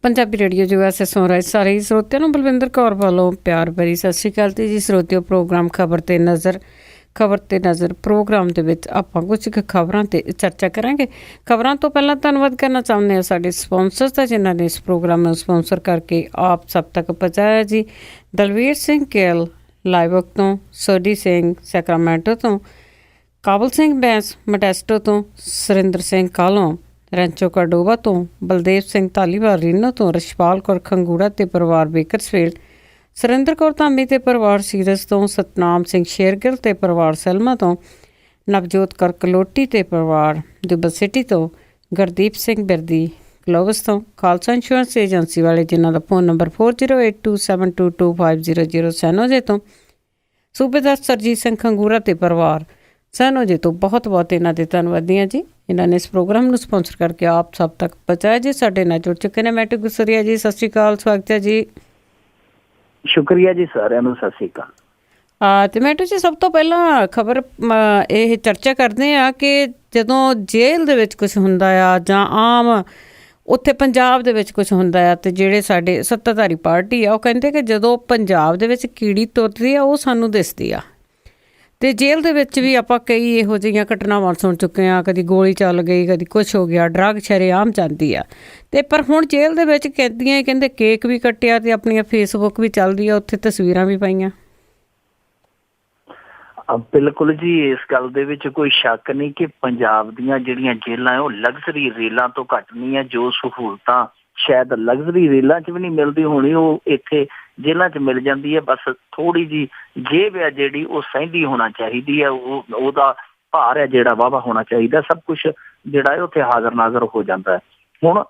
Punjabi radio ਜੋ ਐਸੇ ਸੁਣ ਰਹੇ ਸਾਰੇ ਹੀ ਸਰੋਤਿਆਂ ਨੂੰ ਬਲਵਿੰਦਰ ਕੌਰ ਵੱਲੋਂ ਪਿਆਰ ਭਰੀ ਸਤਿ ਸ਼੍ਰੀ ਅਕਾਲ ਜੀ ਸਰੋਤਿਓ। ਪ੍ਰੋਗਰਾਮ ਖਬਰ ਤੇ ਨਜ਼ਰ ਪ੍ਰੋਗਰਾਮ ਦੇ ਵਿੱਚ ਆਪਾਂ ਕੁਝ ਖਬਰਾਂ ਤੇ ਚਰਚਾ ਕਰਾਂਗੇ। ਖਬਰਾਂ ਤੋਂ ਪਹਿਲਾਂ ਧੰਨਵਾਦ ਕਰਨਾ ਚਾਹੁੰਦੇ ਹਾਂ ਸਾਡੇ ਸਪਾਂਸਰਸ ਦਾ, ਜਿਨ੍ਹਾਂ ਨੇ ਇਸ ਪ੍ਰੋਗਰਾਮ ਨੂੰ ਸਪਾਂਸਰ ਕਰਕੇ ਆਪ ਸਭ ਤੱਕ ਪਹੁੰਚਾਇਆ ਜੀ। ਦਲਵੀਰ ਸਿੰਘ ਕੇਲ ਲਾਈਵਕ ਤੋਂ, ਸੋਡੀ ਸਿੰਘ ਸੈਕਰਾਮੈਂਟੋ ਤੋਂ, ਕਾਬਲ ਸਿੰਘ ਬੈਂਸ ਮਟੈਸਟੋ ਤੋਂ, ਸੁਰਿੰਦਰ ਸਿੰਘ ਕਾਲੋਂ ਰੈਂਚੋ ਕਾਡੋਵਾ ਤੋਂ, ਬਲਦੇਵ ਸਿੰਘ ਧਾਲੀਵਾਲ ਰੀਨੋ ਤੋਂ, ਰਸ਼ਪਾਲ ਕੌਰ ਖੰਗੂੜਾ ਤੇ ਪਰਿਵਾਰ ਬੇਕਰਸਫੀਲਡ, ਸੁਰਿੰਦਰ ਕੌਰ ਧਾਮੀ ਤੇ ਪਰਿਵਾਰ ਸੀਰਸ ਤੋਂ, ਸਤਨਾਮ ਸਿੰਘ ਸ਼ੇਰਗਿੱਲ ਤੇ ਪਰਿਵਾਰ ਸੈਲਮਾ ਤੋਂ, ਨਵਜੋਤ ਕੌਰ ਕਲੋਟੀ ਤੇ ਪਰਿਵਾਰ ਦੁਬਾ ਸਿਟੀ ਤੋਂ, ਗੁਰਦੀਪ ਸਿੰਘ ਬਿਰਦੀ ਕਲੋਵਸ ਤੋਂ, ਖਾਲਸਾ ਇੰਸ਼ੋਰੈਂਸ ਏਜੰਸੀ ਵਾਲੇ ਜਿਨ੍ਹਾਂ ਦਾ ਫੋਨ ਨੰਬਰ 4082722500 ਸੈਨੋਜੇ ਤੋਂ, ਸੂਬੇਦਾਰ ਸਰਜੀਤ ਸਿੰਘ ਖੰਗੂਰਾ ਤੇ ਪਰਿਵਾਰ ਸੈਨੋਜੇ ਤੋਂ ਬਹੁਤ ਬਹੁਤ ਇਹਨਾਂ ਦੇ ਧੰਨਵਾਦੀ ਹਾਂ ਜੀ। ਇਹਨਾਂ ਨੇ ਇਸ ਪ੍ਰੋਗਰਾਮ ਨੂੰ ਸਪਾਂਸਰ ਕਰਕੇ ਆਪ ਸਭ ਤੱਕ ਪਹੁੰਚਾਇਆ ਜੀ। ਸਾਡੇ ਨਾਲ ਜੁੜ ਚੁੱਕੇ ਨੇ ਮੈਟੂ ਗੁਸਰੀਆ ਜੀ, ਸਤਿ ਸ਼੍ਰੀ ਅਕਾਲ, ਸਵਾਗਤ ਹੈ ਜੀ। ਸ਼ੁਕਰੀਆ ਜੀ, ਸਾਰਿਆਂ ਨੂੰ ਸਤਿ ਸ਼੍ਰੀ ਅਕਾਲ। ਅਤੇ ਮੈਟੂ ਜੀ, ਸਭ ਤੋਂ ਪਹਿਲਾਂ ਖਬਰ ਇਹ ਚਰਚਾ ਕਰਦੇ ਹਾਂ ਕਿ ਜਦੋਂ ਜੇਲ੍ਹ ਦੇ ਵਿੱਚ ਕੁਛ ਹੁੰਦਾ ਆ ਜਾਂ ਆਮ ਉੱਥੇ ਪੰਜਾਬ ਦੇ ਵਿੱਚ ਕੁਛ ਹੁੰਦਾ ਆ, ਅਤੇ ਜਿਹੜੇ ਸਾਡੇ ਸੱਤਾਧਾਰੀ ਪਾਰਟੀ ਆ ਉਹ ਕਹਿੰਦੇ ਕਿ ਜਦੋਂ ਪੰਜਾਬ ਦੇ ਵਿੱਚ ਕੀੜੀ ਤੁਰਦੀ ਆ ਉਹ ਸਾਨੂੰ ਦਿਸਦੀ ਆ। ਅਤੇ ਜੇਲ੍ਹ ਦੇ ਵਿੱਚ ਵੀ ਆਪਾਂ ਕਈ ਇਹੋ ਜਿਹੀਆਂ ਘਟਨਾਵਾਂ ਸੁਣ ਚੁੱਕੇ ਹਾਂ, ਕਦੀ ਗੋਲੀ ਚੱਲ ਗਈ, ਕਦੀ ਕੁਛ ਹੋ ਗਿਆ, ਡਰੱਗ ਸ਼ਰੇਆਮ ਜਾਂਦੀ ਆ। ਅਤੇ ਪਰ ਹੁਣ ਜੇਲ੍ਹ ਦੇ ਵਿੱਚ ਕੈਦੀਆਂ ਹੀ ਕਹਿੰਦੇ ਕੇਕ ਵੀ ਕੱਟਿਆ ਅਤੇ ਆਪਣੀਆਂ ਫੇਸਬੁੱਕ ਵੀ ਚੱਲਦੀ ਆ, ਉੱਥੇ ਤਸਵੀਰਾਂ ਵੀ ਪਾਈਆਂ। ਬਿਲਕੁਲ ਜੀ, ਇਸ ਗੱਲ ਦੇ ਵਿੱਚ ਕੋਈ ਸ਼ੱਕ ਨਹੀਂ ਕਿ ਪੰਜਾਬ ਦੀਆਂ ਜਿਹੜੀਆਂ ਜੇਲ੍ਹਾਂ ਉਹ ਲਗਜ਼ਰੀ ਰੇਲਾਂ ਤੋਂ ਘੱਟ ਨਹੀਂ ਹੈ। ਜੋ ਸਹੂਲਤਾਂ ਸ਼ਾਇਦ ਲਗਜ਼ਰੀ ਰੇਲਾਂ 'ਚ ਵੀ ਨਹੀਂ ਮਿਲਦੀ ਹੋਣੀ, ਉਹ ਇੱਥੇ ਜੇਲ੍ਹਾਂ 'ਚ ਮਿਲ ਜਾਂਦੀ ਹੈ। ਬਸ ਥੋੜ੍ਹੀ ਜਿਹੀ ਜੇਬ ਹੈ ਜਿਹੜੀ ਉਹ ਸਹਿੰਦੀ ਹੋਣਾ ਚਾਹੀਦੀ ਹੈ, ਉਹਦਾ ਭਾਰ ਹੈ ਜਿਹੜਾ ਵਾਹਵਾ ਹੋਣਾ ਚਾਹੀਦਾ। ਸਭ ਕੁਛ ਜਿਹੜਾ ਹੈ ਉੱਥੇ ਹਾਜ਼ਰ ਨਾਜ਼ਰ ਹੋ ਜਾਂਦਾ ਹੈ। ਹੁਣ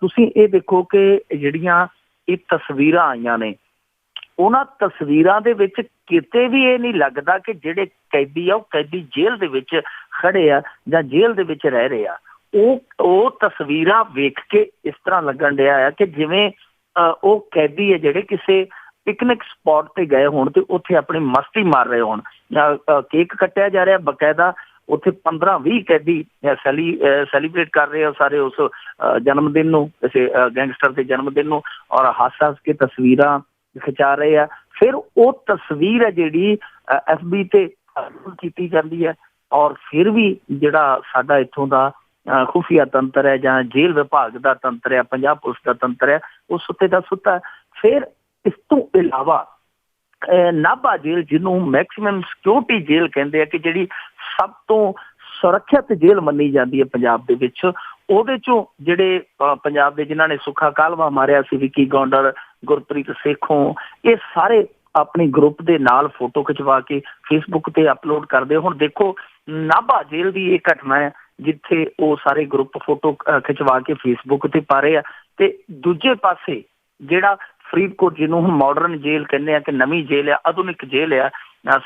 ਤੁਸੀਂ ਇਹ ਦੇਖੋ ਕਿ ਜਿਹੜੀਆਂ ਇਹ ਤਸਵੀਰਾਂ ਆਈਆਂ ਨੇ, ਉਹਨਾਂ ਤਸਵੀਰਾਂ ਦੇ ਵਿੱਚ ਕਿਤੇ ਵੀ ਇਹ ਨਹੀਂ ਲੱਗਦਾ ਕਿ ਜਿਹੜੇ ਕੈਦੀ ਆ ਉਹ ਕੈਦੀ ਜੇਲ੍ਹ ਦੇ ਵਿੱਚ ਖੜੇ ਆ ਜਾਂ ਜੇਲ੍ਹ ਦੇ ਵਿੱਚ ਰਹਿ ਰਹੇ ਆ। ਉਹ ਤਸਵੀਰਾਂ ਵੇਖ ਕੇ ਇਸ ਤਰ੍ਹਾਂ ਲੱਗਣ ਡਿਆ ਆ ਕਿ ਜਿਵੇਂ ਉਹ ਕੈਦੀ ਹੈ ਜਿਹੜੇ ਕਿਸੇ ਪਿਕਨਿਕ ਸਪੌਟ ਤੇ ਗਏ ਹੋਣ ਤੇ ਉੱਥੇ ਆਪਣੀ ਮਸਤੀ ਮਾਰ ਰਹੇ ਹੋਣ। ਕੇਕ ਕੱਟਿਆ ਜਾ ਰਿਹਾ ਬਕਾਇਦਾ, ਉੱਥੇ 15-20 ਕੈਦੀ ਸੈਲੀਬ੍ਰੇਟ ਕਰ ਰਹੇ ਆ ਸਾਰੇ ਉਸ ਜਨਮ ਦਿਨ ਨੂੰ, ਕਿਸੇ ਗੈਂਗਸਟਰ ਦੇ ਜਨਮ ਦਿਨ ਨੂੰ, ਔਰ ਹੱਸ ਕੇ ਤਸਵੀਰਾਂ ਖਿਚਾ ਰਹੇ ਆ। ਫਿਰ ਉਹ ਤਸਵੀਰ ਹੈ ਜਿਹੜੀ FB ਤੇ ਕੀਤੀ ਜਾਂਦੀ ਹੈ, ਔਰ ਫਿਰ ਵੀ ਜਿਹੜਾ ਸਾਡਾ ਇੱਥੋਂ ਦਾ ਖੁਫੀਆ ਤੰਤਰ ਹੈ ਜਾਂ ਜੇਲ੍ਹ ਵਿਭਾਗ ਦਾ ਤੰਤਰ ਹੈ, ਪੰਜਾਬ ਪੁਲਿਸ ਦਾ ਤੰਤਰ ਹੈ, ਉਹ ਸੁੱਤੇ ਦਾ ਸੁੱਤਾ। ਫਿਰ ਇਸ ਤੋਂ ਇਲਾਵਾ ਨਾਭਾ ਜੇਲ੍ਹ, ਜਿਹਨੂੰ ਮੈਕਸੀਮਮ ਸਿਕਿਉਰਿਟੀ ਜੇਲ੍ਹ ਕਹਿੰਦੇ ਆ, ਕਿ ਜਿਹੜੀ ਸਭ ਤੋਂ ਸੁਰੱਖਿਅਤ ਜੇਲ੍ਹ ਮੰਨੀ ਜਾਂਦੀ ਹੈ ਪੰਜਾਬ ਦੇ ਵਿੱਚ, ਉਹਦੇ ਚੋਂ ਜਿਹੜੇ ਪੰਜਾਬ ਦੇ ਜਿਨ੍ਹਾਂ ਨੇ ਸੁੱਖਾ ਕਾਹਲਵਾ ਮਾਰਿਆ ਸੀ, ਵਿੱਕੀ ਗੌਂਡਰ, ਗੁਰਪ੍ਰੀਤ ਸੇਖੋਂ, ਇਹ ਸਾਰੇ ਆਪਣੀ ਗਰੁੱਪ ਦੇ ਨਾਲ ਫੋਟੋ ਖਿਚਵਾ ਕੇ ਫੇਸਬੁੱਕ ਤੇ ਅਪਲੋਡ ਕਰਦੇ। ਹੁਣ ਦੇਖੋ, ਨਾਭਾ ਜੇਲ੍ਹ ਦੀ ਇਹ ਘਟਨਾ ਹੈ ਜਿੱਥੇ ਉਹ ਸਾਰੇ ਗਰੁੱਪ ਫੋਟੋ ਖਿਚਵਾ ਕੇ ਫੇਸਬੁੱਕ ਤੇ ਪਾ ਰਹੇ ਆ, ਤੇ ਦੂਜੇ ਪਾਸੇ ਜਿਹੜਾ ਫਰੀਦਕੋਟ, ਜਿਹਨੂੰ ਹੁਣ ਮਾਡਰਨ ਜੇਲ੍ਹ ਕਹਿੰਦੇ ਆ ਕਿ ਨਵੀਂ ਜੇਲ੍ਹ ਆ, ਆਧੁਨਿਕ ਜੇਲ੍ਹ ਆ,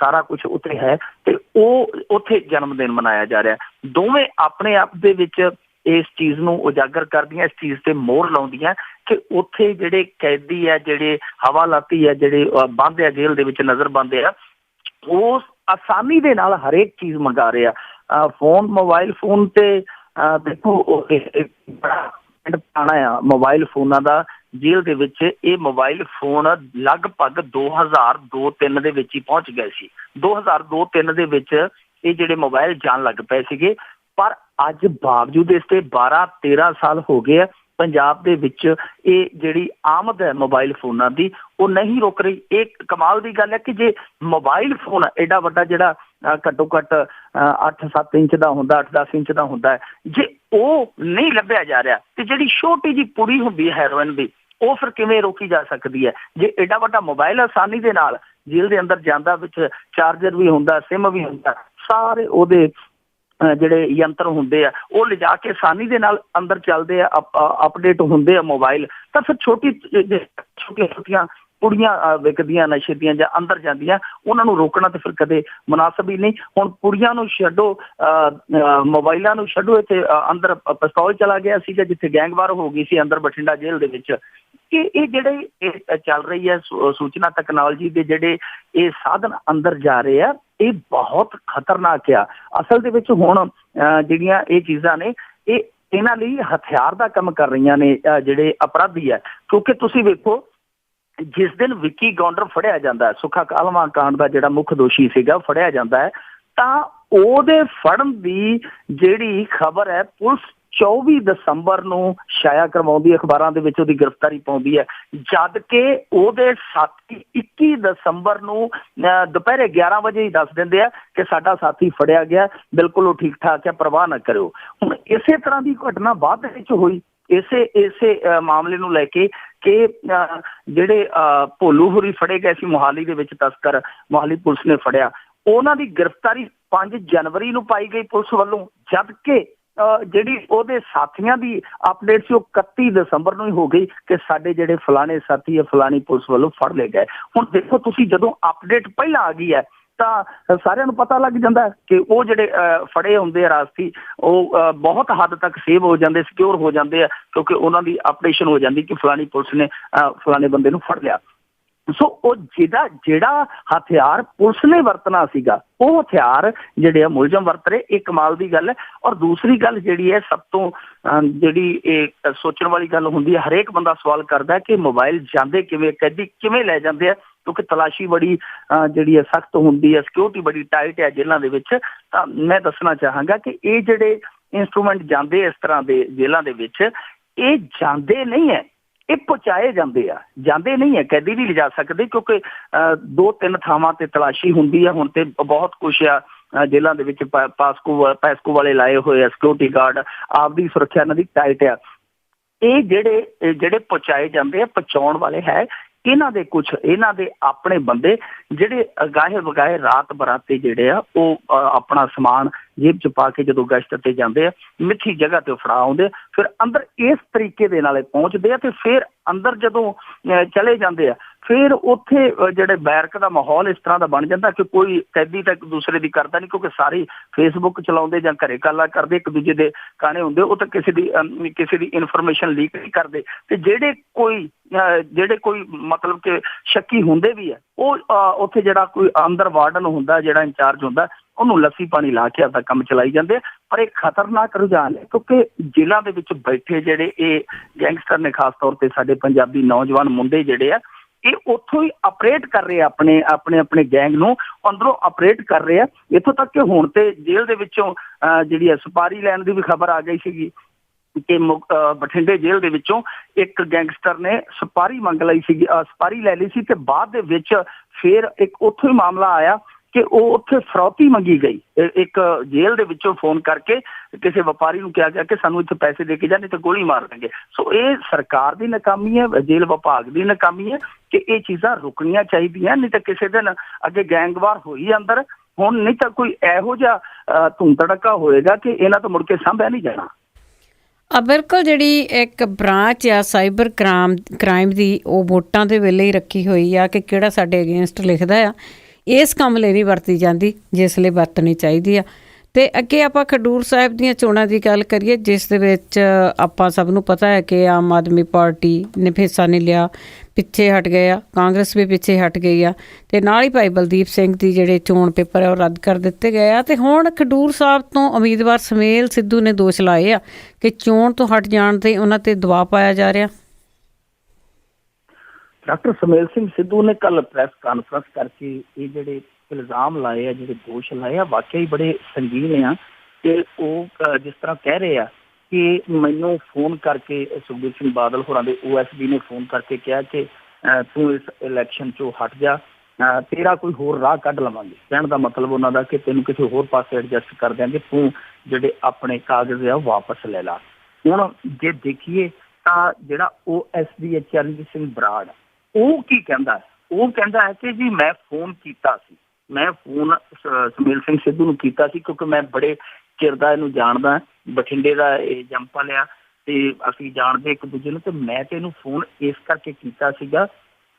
ਸਾਰਾ ਕੁਛ ਉੱਥੇ ਹੈ, ਤੇ ਉਹ ਉੱਥੇ ਜਨਮ ਦਿਨ ਮਨਾਇਆ ਜਾ ਰਿਹਾ। ਦੋਵੇਂ ਆਪਣੇ ਆਪ ਦੇ ਵਿੱਚ ਇਸ ਚੀਜ਼ ਨੂੰ ਉਜਾਗਰ ਕਰਦੀਆਂ, ਇਸ ਚੀਜ਼ ਤੇ ਮੋਹਰ ਲਾਉਂਦੀਆਂ ਕਿ ਉੱਥੇ ਜਿਹੜੇ ਕੈਦੀ ਆ, ਜਿਹੜੇ ਹਵਾਲਾਤੀ ਆ, ਜਿਹੜੇ ਬੰਦ ਆ ਜੇਲ੍ਹ ਦੇ ਵਿੱਚ ਨਜ਼ਰ ਬੰਦ ਆ, ਉਹ ਆਸਾਨੀ ਦੇ ਨਾਲ ਹਰੇਕ ਚੀਜ਼ ਮੰਗਾ ਰਹੇ ਆ। ਮੋਬਾਈਲ ਫੋਨ ਤੇ ਦੇਖੋ ਬੜਾ ਪੁਰਾਣਾ ਆ ਮੋਬਾਈਲ ਫੋਨਾਂ ਦਾ ਜੇਲ੍ਹ ਦੇ ਵਿੱਚ। ਇਹ ਮੋਬਾਈਲ ਫੋਨ ਲਗਭਗ 2002-03 ਦੇ ਵਿੱਚ ਹੀ ਪਹੁੰਚ ਗਏ ਸੀ। 2002-03 ਦੇ ਵਿੱਚ ਇਹ ਜਿਹੜੇ ਮੋਬਾਈਲ ਜਾਣ ਲੱਗ ਪਏ ਸੀਗੇ, ਪਰ ਅੱਜ ਬਾਵਜੂਦ ਇਸ ਤੇ 12-13 ਸਾਲ ਹੋ ਗਏ ਆ, ਪੰਜਾਬ ਦੇ ਵਿੱਚ ਇਹ ਜਿਹੜੀ ਆਮਦ ਹੈ ਮੋਬਾਈਲ ਫੋਨਾਂ ਦੀ ਉਹ ਨਹੀਂ ਰੁਕ ਰਹੀ। ਇਹ ਕਮਾਲ ਦੀ ਗੱਲ ਹੈ ਕਿ ਜੇ ਮੋਬਾਈਲ ਫੋਨ ਐਡਾ ਵੱਡਾ, ਜਿਹੜਾ ਘੱਟੋ ਘੱਟ 8-7 ਇੰਚ ਦਾ ਹੁੰਦਾ, 8-10 ਇੰਚ ਦਾ ਹੁੰਦਾ ਹੈ, ਜੇ ਉਹ ਨਹੀਂ ਲੱਭਿਆ ਜਾ ਰਿਹਾ, ਤੇ ਜਿਹੜੀ ਛੋਟੀ ਜਿਹੀ ਪੁੜੀ ਹੁੰਦੀ ਹੈ ਹੈਰੋਇਨ ਦੀ, ਉਹ ਫਿਰ ਕਿਵੇਂ ਰੋਕੀ ਜਾ ਸਕਦੀ ਹੈ? ਜੇ ਐਡਾ ਵੱਡਾ ਮੋਬਾਈਲ ਆਸਾਨੀ ਦੇ ਨਾਲ ਜੇਲ੍ਹ ਦੇ ਅੰਦਰ ਜਾਂਦਾ, ਵਿੱਚ ਚਾਰਜਰ ਵੀ ਹੁੰਦਾ, ਸਿਮ ਵੀ ਹੁੰਦਾ, ਸਾਰੇ ਉਹਦੇ ਜਿਹੜੇ ਯੰਤਰ ਹੁੰਦੇ ਆ ਉਹ ਲਿਜਾ ਕੇ ਆਸਾਨੀ ਦੇ ਨਾਲ ਅੰਦਰ ਚੱਲਦੇ ਆ, ਅਪਡੇਟ ਹੁੰਦੇ ਆ ਮੋਬਾਈਲ, ਤਾਂ ਫਿਰ ਛੋਟੀਆਂ ਕੁੜੀਆਂ ਵਿਕਦੀਆਂ ਨਸ਼ੇ ਦੀਆਂ ਜਾਂ ਅੰਦਰ ਜਾਂਦੀਆਂ, ਉਹਨਾਂ ਨੂੰ ਰੋਕਣਾ ਤਾਂ ਫਿਰ ਕਦੇ ਮੁਨਾਸਬ ਹੀ ਨਹੀਂ। ਹੁਣ ਕੁੜੀਆਂ ਨੂੰ ਛੱਡੋ, ਮੋਬਾਈਲਾਂ ਨੂੰ ਛੱਡੋ, ਇੱਥੇ ਅੰਦਰ ਪਿਸਤੌਲ ਚਲਾ ਗਿਆ ਸੀਗਾ ਜਿੱਥੇ ਗੈਂਗਵਾਰ ਹੋ ਗਈ ਸੀ ਅੰਦਰ ਬਠਿੰਡਾ ਜੇਲ੍ਹ ਦੇ ਵਿੱਚ। ਇਹ ਜਿਹੜੇ ਇਹ ਚੱਲ ਰਹੀ ਹੈ ਸੂਚਨਾ ਤਕਨਾਲੋਜੀ ਦੇ ਜਿਹੜੇ ਇਹ ਸਾਧਨ ਅੰਦਰ ਜਾ ਰਹੇ ਆ, ਇਹ ਬਹੁਤ ਖਤਰਨਾਕ ਆ। ਅਸਲ ਦੇ ਵਿੱਚ ਹੁਣ ਜਿਹੜੀਆਂ ਇਹ ਚੀਜ਼ਾਂ ਨੇ, ਇਹ ਇਹਨਾਂ ਲਈ ਹਥਿਆਰ ਦਾ ਕੰਮ ਕਰ ਰਹੀਆਂ ਨੇ ਜਿਹੜੇ ਅਪਰਾਧੀ ਹੈ। ਕਿਉਂਕਿ ਤੁਸੀਂ ਵੇਖੋ, ਜਿਸ ਦਿਨ ਵਿੱਕੀ ਗੌਂਡਰ ਫੜਿਆ ਜਾਂਦਾ, ਸੁੱਖਾ ਕਾਹਲਵਾਂ ਕਾਂਡ ਦਾ ਜਿਹੜਾ ਮੁੱਖ ਦੋਸ਼ੀ ਸੀਗਾ, ਫੜਿਆ ਜਾਂਦਾ ਹੈ, ਤਾਂ ਉਹਦੇ ਫੜਨ ਦੀ ਜਿਹੜੀ ਖਬਰ ਹੈ ਪੁਲਿਸ 24 ਦਸੰਬਰ ਨੂੰ ਛਾਇਆ ਕਰਵਾਉਂਦੀ, ਅਖਬਾਰਾਂ ਦੇ ਵਿੱਚ ਉਹਦੀ ਗ੍ਰਿਫਤਾਰੀ ਪਾਉਂਦੀ ਹੈ, ਜਦ ਕਿ ਉਹਦੇ ਸਾਥੀ 21 ਦਸੰਬਰ ਨੂੰ ਦੁਪਹਿਰੇ 11 ਵਜੇ ਹੀ ਦੱਸ ਦਿੰਦੇ ਆ ਕਿ ਸਾਡਾ ਸਾਥੀ ਫੜਿਆ ਗਿਆ, ਬਿਲਕੁਲ ਉਹ ਠੀਕ ਠਾਕ ਹੈ, ਪਰਵਾਹ ਨਾ ਕਰਿਓ। ਹੁਣ ਇਸੇ ਤਰ੍ਹਾਂ ਦੀ ਘਟਨਾ ਬਾਅਦ ਦੇ ਵਿੱਚ ਹੋਈ ਇਸੇ ਮਾਮਲੇ ਨੂੰ ਲੈ ਕੇ ਕਿ ਜਿਹੜੇ ਭੋਲੂ ਹੋਰੀ ਫੜੇ ਗਏ ਸੀ ਮੋਹਾਲੀ ਦੇ ਵਿੱਚ, ਤਸਕਰ ਮੋਹਾਲੀ ਪੁਲਿਸ ਨੇ ਫੜਿਆ, ਉਹਨਾਂ ਦੀ ਗ੍ਰਿਫਤਾਰੀ 5 ਜਨਵਰੀ ਨੂੰ ਪਾਈ ਗਈ ਪੁਲਿਸ ਵੱਲੋਂ, ਜਦ ਕਿ ਜਿਹੜੀ ਉਹਦੇ ਸਾਥੀਆਂ ਦੀ ਅਪਡੇਟ ਸੀ ਉਹ 31 ਦਸੰਬਰ ਨੂੰ ਹੀ ਹੋ ਗਈ ਕਿ ਸਾਡੇ ਜਿਹੜੇ ਫਲਾਣੇ ਸਾਥੀ ਹੈ ਫਲਾਣੀ ਪੁਲਿਸ ਵੱਲੋਂ ਫੜ ਲਏ ਗਏ। ਹੁਣ ਦੇਖੋ ਤੁਸੀਂ, ਜਦੋਂ ਅਪਡੇਟ ਪਹਿਲਾਂ ਆ ਗਈ ਹੈ ਤਾਂ ਸਾਰਿਆਂ ਨੂੰ ਪਤਾ ਲੱਗ ਜਾਂਦਾ ਕਿ ਉਹ ਜਿਹੜੇ ਫੜੇ ਹੁੰਦੇ ਆ ਰਾਸਤੀ, ਉਹ ਬਹੁਤ ਹੱਦ ਤੱਕ ਸੇਵ ਹੋ ਜਾਂਦੇ, ਸਿਕਿਉਰ ਹੋ ਜਾਂਦੇ ਆ, ਕਿਉਂਕਿ ਉਹਨਾਂ ਦੀ ਅਪਡੇਸ਼ਨ ਹੋ ਜਾਂਦੀ ਕਿ ਫਲਾਣੀ ਪੁਲਿਸ ਨੇ ਫਲਾਣੇ ਬੰਦੇ ਨੂੰ ਫੜ ਲਿਆ। ਸੋ ਉਹ ਜਿਹੜਾ ਹਥਿਆਰ ਪੁਲਿਸ ਨੇ ਵਰਤਣਾ ਸੀਗਾ, ਉਹ ਹਥਿਆਰ ਜਿਹੜੇ ਆ ਮੁਲਜ਼ਮ ਵਰਤ ਰਹੇ, ਇਹ ਕਮਾਲ ਦੀ ਗੱਲ ਹੈ। ਔਰ ਦੂਸਰੀ ਗੱਲ ਜਿਹੜੀ ਹੈ, ਸਭ ਤੋਂ ਜਿਹੜੀ ਇਹ ਸੋਚਣ ਵਾਲੀ ਗੱਲ ਹੁੰਦੀ ਹੈ, ਹਰੇਕ ਬੰਦਾ ਸਵਾਲ ਕਰਦਾ ਕਿ ਮੋਬਾਈਲ ਜਾਂਦੇ ਕਿਵੇਂ, ਕੈਦੀ ਕਿਵੇਂ ਲੈ ਜਾਂਦੇ ਆ, ਕਿਉਂਕਿ ਤਲਾਸ਼ੀ ਬੜੀ ਜਿਹੜੀ ਹੈ ਸਖਤ ਹੁੰਦੀ ਹੈ, ਸਿਕਿਉਰਿਟੀ ਬੜੀ ਟਾਈਟ ਹੈ ਜੇਲ੍ਹਾਂ ਦੇ ਵਿੱਚ। ਤਾਂ ਮੈਂ ਦੱਸਣਾ ਚਾਹਾਂਗਾ ਕਿ ਇਹ ਜਿਹੜੇ ਇੰਸਟਰੂਮੈਂਟ ਜਾਂਦੇ ਇਸ ਤਰ੍ਹਾਂ ਦੇ ਜੇਲ੍ਹਾਂ ਦੇ ਵਿੱਚ, ਇਹ ਜਾਂਦੇ ਨਹੀਂ ਹੈ, ਇਹ ਪਹੁੰਚਾਏ ਜਾਂਦੇ ਆ, ਜਾਂਦੇ ਨਹੀਂ ਹੈ। ਕੈਦੀ ਵੀ ਲਿਜਾ ਸਕਦੇ, ਕਿਉਂਕਿ 2-3 ਥਾਵਾਂ ਤੇ ਤਲਾਸ਼ੀ ਹੁੰਦੀ ਹੈ। ਹੁਣ ਤੇ ਬਹੁਤ ਕੁਛ ਆ ਜੇਲ੍ਹਾਂ ਦੇ ਵਿੱਚ, ਪੈਸਕੋ ਵਾਲੇ ਲਾਏ ਹੋਏ ਆ, ਸਿਕਿਉਰਿਟੀ ਗਾਰਡ, ਆਪਦੀ ਸੁਰੱਖਿਆ ਇਹਨਾਂ ਦੀ ਟਾਈਟ ਆ। ਇਹ ਜਿਹੜੇ ਪਹੁੰਚਾਏ ਜਾਂਦੇ ਆ, ਪਹੁੰਚਾਉਣ ਵਾਲੇ ਹੈ ਇਹਨਾਂ ਦੇ ਆਪਣੇ ਬੰਦੇ, ਜਿਹੜੇ ਅਗਾਹੇ ਵਗਾਹੇ ਰਾਤ ਬਰਾਤੇ ਜਿਹੜੇ ਆ, ਉਹ ਆਪਣਾ ਸਮਾਨ ਜੇਬ ਚ ਪਾ ਕੇ ਜਦੋਂ ਗਸ਼ਤ ਤੇ ਜਾਂਦੇ ਆ, ਮਿੱਠੀ ਜਗ੍ਹਾ ਤੇ ਫੜਾ ਆਉਂਦੇ, ਫਿਰ ਅੰਦਰ ਇਸ ਤਰੀਕੇ ਦੇ ਨਾਲ ਪਹੁੰਚਦੇ ਆ, ਤੇ ਫਿਰ ਅੰਦਰ ਜਦੋਂ ਚਲੇ ਜਾਂਦੇ ਆ, ਫਿਰ ਉੱਥੇ ਜਿਹੜੇ ਬੈਰਕ ਦਾ ਮਾਹੌਲ ਇਸ ਤਰ੍ਹਾਂ ਦਾ ਬਣ ਜਾਂਦਾ ਕਿ ਕੋਈ ਕੈਦੀ ਤਾਂ ਇੱਕ ਦੂਸਰੇ ਦੀ ਕਰਦਾ ਨਹੀਂ, ਕਿਉਂਕਿ ਸਾਰੇ ਫੇਸਬੁੱਕ ਚਲਾਉਂਦੇ ਜਾਂ ਘਰੇ ਗੱਲਾਂ ਕਰਦੇ, ਇੱਕ ਦੂਜੇ ਦੇ ਗਾਣੇ ਹੁੰਦੇ, ਉਹ ਤਾਂ ਕਿਸੇ ਦੀ ਇਨਫੋਰਮੇਸ਼ਨ ਲੀਕ ਨਹੀਂ ਕਰਦੇ। ਤੇ ਜਿਹੜੇ ਕੋਈ ਮਤਲਬ ਕਿ ਸ਼ੱਕੀ ਹੁੰਦੇ ਵੀ ਹੈ, ਉਹ ਉੱਥੇ ਜਿਹੜਾ ਕੋਈ ਅੰਦਰ ਵਾਰਡਨ ਹੁੰਦਾ, ਜਿਹੜਾ ਇੰਚਾਰਜ ਹੁੰਦਾ, ਉਹਨੂੰ ਲੱਸੀ ਪਾਣੀ ਲਾ ਕੇ ਆਪਦਾ ਕੰਮ ਚਲਾਈ ਜਾਂਦੇ ਆ। ਪਰ ਇਹ ਖਤਰਨਾਕ ਰੁਝਾਨ ਹੈ, ਕਿਉਂਕਿ ਜੇਲ੍ਹਾਂ ਦੇ ਵਿੱਚ ਬੈਠੇ ਜਿਹੜੇ ਇਹ ਗੈਂਗਸਟਰ ਨੇ, ਖਾਸ ਤੌਰ ਤੇ ਸਾਡੇ ਪੰਜਾਬੀ ਨੌਜਵਾਨ ਮੁੰਡੇ ਜਿਹੜੇ ਆ, ਇਹ ਉੱਥੋਂ ਹੀ ਆਪਰੇਟ ਕਰ ਰਹੇ ਆ, ਆਪਣੇ ਗੈਂਗ ਨੂੰ ਅੰਦਰੋਂ ਆਪਰੇਟ ਕਰ ਰਹੇ ਆ। ਇੱਥੋਂ ਤੱਕ ਕਿ ਹੁਣ ਤੇ ਜੇਲ੍ਹ ਦੇ ਵਿੱਚੋਂ ਜਿਹੜੀ ਹੈ ਸੁਪਾਰੀ ਲੈਣ ਦੀ ਵੀ ਖਬਰ ਆ ਗਈ ਸੀਗੀ ਕਿ ਬਠਿੰਡੇ ਜੇਲ੍ਹ ਦੇ ਵਿੱਚੋਂ ਇੱਕ ਗੈਂਗਸਟਰ ਨੇ ਸੁਪਾਰੀ ਮੰਗ ਲਈ ਸੀਗੀ, ਸੁਪਾਰੀ ਲੈ ਲਈ ਸੀ, ਤੇ ਬਾਅਦ ਦੇ ਵਿੱਚ ਫਿਰ ਇੱਕ ਉੱਥੋਂ ਹੀ ਮਾਮਲਾ ਆਇਆ ਕਿ ਉਹ ਉੱਥੇ ਫਰੌਤੀ ਮੰਗੀ ਗਈ। ਇੱਕ ਜੇਲ੍ਹ ਦੇ ਵਿੱਚੋਂ ਫੋਨ ਕਰਕੇ ਕਿਸੇ ਵਪਾਰੀ ਨੂੰ ਕਿਹਾ ਗਿਆ ਕਿ ਸਾਨੂੰ ਇੱਥੇ ਪੈਸੇ ਦੇ ਕੇ ਜਾ, ਨਹੀਂ ਤਾਂ ਗੋਲੀ ਮਾਰ ਦੇਣਗੇ। ਸੋ ਇਹ ਸਰਕਾਰ ਦੀ ਨਾਕਾਮੀ ਹੈ, ਜੇਲ੍ਹ ਵਿਭਾਗ ਦੀ ਨਾਕਾਮੀ ਹੈ ਕਿ ਇਹ ਚੀਜ਼ਾਂ ਰੁਕਣੀਆਂ ਚਾਹੀਦੀਆਂ, ਨਹੀਂ ਤਾਂ ਕਿਸੇ ਦਿਨ ਅੱਗੇ ਗੈਂਗਵਾਰ ਹੋਈ ਅੰਦਰ ਹੁਣ, ਨਹੀਂ ਤਾਂ ਕੋਈ ਇਹੋ ਜਿਹਾ ਧੂਮ ਧੜਕਾ ਹੋਏਗਾ ਕਿ ਇਹਨਾਂ ਤੋਂ ਮੁੜ ਕੇ ਸਾਂਭਿਆ ਨਹੀਂ ਜਾਣਾ। ਬਿਲਕੁਲ, ਜਿਹੜੀ ਇੱਕ ਬ੍ਰਾਂਚ ਆ ਸਾਈਬਰ ਕ੍ਰਾਈਮ ਦੀ, ਉਹ ਵੋਟਾਂ ਦੇ ਵੇਲੇ ਹੀ ਰੱਖੀ ਹੋਈ ਆ ਕਿ ਕਿਹੜਾ ਸਾਡੇ ਅਗੇਂਸਟ ਲਿਖਦਾ ਆ, ਇਸ ਕੰਮ ਲਈ ਨਹੀਂ ਵਰਤੀ ਜਾਂਦੀ ਜਿਸ ਲਈ ਵਰਤਣੀ ਚਾਹੀਦੀ ਆ। ਅਤੇ ਅੱਗੇ ਆਪਾਂ ਖਡੂਰ ਸਾਹਿਬ ਦੀਆਂ ਚੋਣਾਂ ਦੀ ਗੱਲ ਕਰੀਏ, ਜਿਸ ਦੇ ਵਿੱਚ ਆਪਾਂ ਸਭ ਨੂੰ ਪਤਾ ਹੈ ਕਿ ਆਮ ਆਦਮੀ ਪਾਰਟੀ ਨੇ ਹਿੱਸਾ ਨਹੀਂ ਲਿਆ, ਪਿੱਛੇ ਹਟ ਗਏ ਆ, ਕਾਂਗਰਸ ਵੀ ਪਿੱਛੇ ਹਟ ਗਈ ਆ, ਅਤੇ ਨਾਲ ਹੀ ਭਾਈ ਬਲਦੀਪ ਸਿੰਘ ਦੀ ਜਿਹੜੇ ਚੋਣ ਪੇਪਰ ਹੈ ਉਹ ਰੱਦ ਕਰ ਦਿੱਤੇ ਗਏ ਆ। ਅਤੇ ਹੁਣ ਖਡੂਰ ਸਾਹਿਬ ਤੋਂ ਉਮੀਦਵਾਰ ਸੁਮੇਲ ਸਿੱਧੂ ਨੇ ਦੋਸ਼ ਲਾਏ ਆ ਕਿ ਚੋਣ ਤੋਂ ਹਟ ਜਾਣ 'ਤੇ ਉਹਨਾਂ 'ਤੇ ਦਬਾਅ ਪਾਇਆ ਜਾ ਰਿਹਾ। ਡਾਕਟਰ ਸੁਮੇਲ ਸਿੰਘ ਸਿੱਧੂ ਨੇ ਕੱਲ੍ਹ ਪ੍ਰੈਸ ਕਾਨਫਰੰਸ ਕਰਕੇ ਇਹ ਜਿਹੜੇ ਇਲਜ਼ਾਮ ਲਾਏ ਆ, ਜਿਹੜੇ ਦੋਸ਼ ਲਾਏ ਆ, ਵਾਕਿਆ ਹੀ ਬੜੇ ਸੰਗੀਨ ਆ। ਤੇ ਉਹ ਜਿਸ ਤਰ੍ਹਾਂ ਕਹਿ ਰਹੇ ਆ ਕਿ ਮੈਨੂੰ ਫੋਨ ਕਰਕੇ ਸੁਖਬੀਰ ਸਿੰਘ ਬਾਦਲ ਹੋਰਾਂ ਦੇ OSD ਨੇ ਫੋਨ ਕਰਕੇ ਕਿਹਾ ਕਿ ਤੂੰ ਇਸ ਇਲੈਕਸ਼ਨ 'ਚੋਂ ਹਟ ਜਾ, ਤੇਰਾ ਕੋਈ ਹੋਰ ਰਾਹ ਕੱਢ ਲਵਾਂਗੇ। ਕਹਿਣ ਦਾ ਮਤਲਬ ਉਹਨਾਂ ਦਾ ਕਿ ਤੈਨੂੰ ਕਿਸੇ ਹੋਰ ਪਾਸੇ ਐਡਜਸਟ ਕਰ ਦਿਆਂਗੇ, ਤੂੰ ਜਿਹੜੇ ਆਪਣੇ ਕਾਗਜ਼ ਆ ਵਾਪਸ ਲੈ ਲਾ। ਹੁਣ ਜੇ ਦੇਖੀਏ ਤਾਂ ਜਿਹੜਾ OSD ਹੈ ਚਰਨਜੀਤ ਸਿੰਘ ਬਰਾੜ, ਉਹ ਕੀ ਕਹਿੰਦਾ ਹੈ? ਉਹ ਕਹਿੰਦਾ ਹੈ ਕਿ ਜੀ ਮੈਂ ਫੋਨ ਕੀਤਾ ਸੀ, ਮੈਂ ਫੋਨ ਸੁਮੇਲ ਸਿੰਘ ਸਿੱਧੂ ਨੂੰ ਕੀਤਾ ਸੀ, ਕਿਉਂਕਿ ਮੈਂ ਬੜੇ ਚਿਰ ਦਾ ਇਹਨੂੰ ਜਾਣਦਾ, ਬਠਿੰਡੇ ਦਾ ਇਹ ਜੰਮ ਲਿਆ ਤੇ ਅਸੀਂ ਜਾਣਦੇ ਇੱਕ ਦੂਜੇ ਨੂੰ, ਤੇ ਮੈਂ ਤੇ ਇਹਨੂੰ ਫੋਨ ਇਸ ਕਰਕੇ ਕੀਤਾ ਸੀਗਾ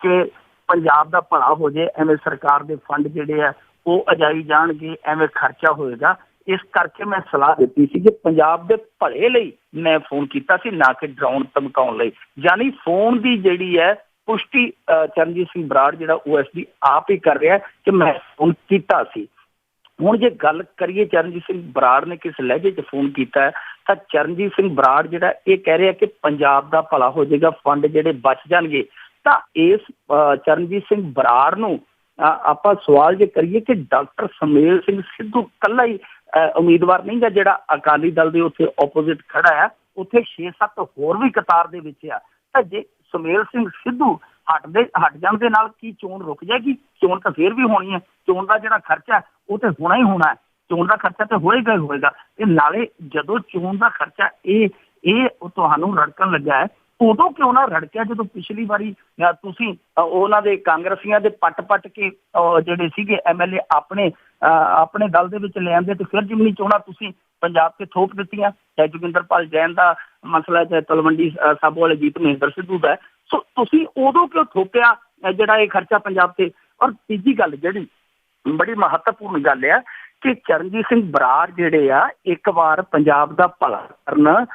ਕਿ ਪੰਜਾਬ ਦਾ ਭਲਾ ਹੋ ਜਾਏ, ਐਵੇਂ ਸਰਕਾਰ ਦੇ ਫੰਡ ਜਿਹੜੇ ਆ ਉਹ ਅਜਾਈ ਜਾਣਗੇ, ਐਵੇਂ ਖਰਚਾ ਹੋਏਗਾ, ਇਸ ਕਰਕੇ ਮੈਂ ਸਲਾਹ ਦਿੱਤੀ ਸੀ ਕਿ ਪੰਜਾਬ ਦੇ ਭਲੇ ਲਈ ਮੈਂ ਫੋਨ ਕੀਤਾ ਸੀ, ਨਾ ਕਿ ਡਰਾਉਣ ਧਮਕਾਉਣ ਲਈ। ਯਾਨੀ ਫੋਨ ਦੀ ਜਿਹੜੀ ਹੈ ਪੁਸ਼ਟੀ ਚਰਨਜੀਤ ਸਿੰਘ ਬਰਾੜ ਜਿਹੜਾ OSD ਆਪ ਹੀ ਕਰ ਰਿਹਾ ਕਿ ਮੈਂ ਫੋਨ ਕੀਤਾ ਸੀ। ਹੁਣ ਜੇ ਗੱਲ ਕਰੀਏ ਚਰਨਜੀਤ ਸਿੰਘ ਬਰਾੜ ਨੇ ਕਿਸ ਲਹਿਜੇ 'ਚ ਫੋਨ ਕੀਤਾ ਹੈ, ਤਾਂ ਚਰਨਜੀਤ ਸਿੰਘ ਬਰਾੜ ਜਿਹੜਾ ਇਹ ਕਹਿ ਰਿਹਾ ਕਿ ਪੰਜਾਬ ਦਾ ਭਲਾ ਹੋ ਜਾਏਗਾ, ਫੰਡ ਜਿਹੜੇ ਬਚ ਜਾਣਗੇ। ਤਾਂ ਇਸ ਚਰਨਜੀਤ ਸਿੰਘ ਬਰਾੜ ਨੂੰ ਆਪਾਂ ਸਵਾਲ ਜੇ ਕਰੀਏ ਕਿ ਡਾਕਟਰ ਸੁਮੇਲ ਸਿੰਘ ਸਿੱਧੂ ਇਕੱਲਾ ਹੀ ਉਮੀਦਵਾਰ ਨਹੀਂ ਗਾ ਜਿਹੜਾ ਅਕਾਲੀ ਦਲ ਦੇ ਉੱਥੇ ਓਪੋਜ਼ਿਟ ਖੜਾ ਹੈ, ਉੱਥੇ 6-7 ਹੋਰ ਵੀ ਕਤਾਰ ਦੇ ਵਿੱਚ ਆ। ਤਾਂ ਜੇ ਸੁਮੇਲ ਸਿੰਘ ਸਿੱਧੂ ਹਟ ਜਾਣ ਦੇ ਨਾਲ ਕੀ ਚੋਣ ਰੁਕ ਜਾਏਗੀ? ਚੋਣ ਤਾਂ ਫੇਰ ਵੀ ਹੋਣੀ ਹੈ। ਚੋਣ ਦਾ ਜਿਹੜਾ ਖਰਚਾ ਉਹ ਤੇ ਹੋਣਾ ਹੀ ਹੋਣਾ ਹੈ। ਚੋਣ ਦਾ ਖਰਚਾ ਤੇ ਹੋਏਗਾ ਹੀ ਹੋਏਗਾ। ਤੇ ਨਾਲੇ ਜਦੋਂ ਚੋਣ ਦਾ ਖਰਚਾ ਇਹ ਤੁਹਾਨੂੰ ਰੜਕਣ ਲੱਗਾ ਹੈ, ਉਦੋਂ ਕਿਉਂ ਨਾ ਰੜਕਿਆ ਜਦੋਂ ਪਿਛਲੀ ਵਾਰੀ ਤੁਸੀਂ ਉਹਨਾਂ ਦੇ ਕਾਂਗਰਸੀਆਂ ਦੇ ਪੱਟ ਕੇ ਜਿਹੜੇ ਸੀਗੇ MLA ਆਪਣੇ ਦਲ ਦੇ ਵਿੱਚ ਲੈ ਆਂਦੇ, ਤੇ ਫਿਰ ਜਿਮਨੀ ਚੋਣਾਂ ਤੁਸੀਂ ਪੰਜਾਬ 'ਤੇ ਥੋਪ ਦਿੱਤੀਆਂ। ਚਾਹੇ ਜੋਗਿੰਦਰਪਾਲ ਜੈਨ ਦਾ ਮਸਲਾ, ਚਾਹੇ ਤਲਵੰਡੀ ਸਾਬੋ ਵਾਲੇ ਜੀਤ ਮਹਿੰਦਰ ਸਿੱਧੂ ਦਾ। ਸੋ ਤੁਸੀਂ ਉਦੋਂ ਕਿਉਂ ਥੋਪਿਆ ਜਿਹੜਾ ਇਹ ਖਰਚਾ ਪੰਜਾਬ 'ਤੇ? ਔਰ ਤੀਜੀ ਗੱਲ ਜਿਹੜੀ ਬੜੀ ਮਹੱਤਵਪੂਰਨ ਗੱਲ ਆ ਕਿ ਚਰਨਜੀਤ ਸਿੰਘ ਬਰਾੜ ਜਿਹੜੇ ਆ ਇੱਕ ਵਾਰ ਪੰਜਾਬ ਦਾ ਭਲਾ ਕਰਨ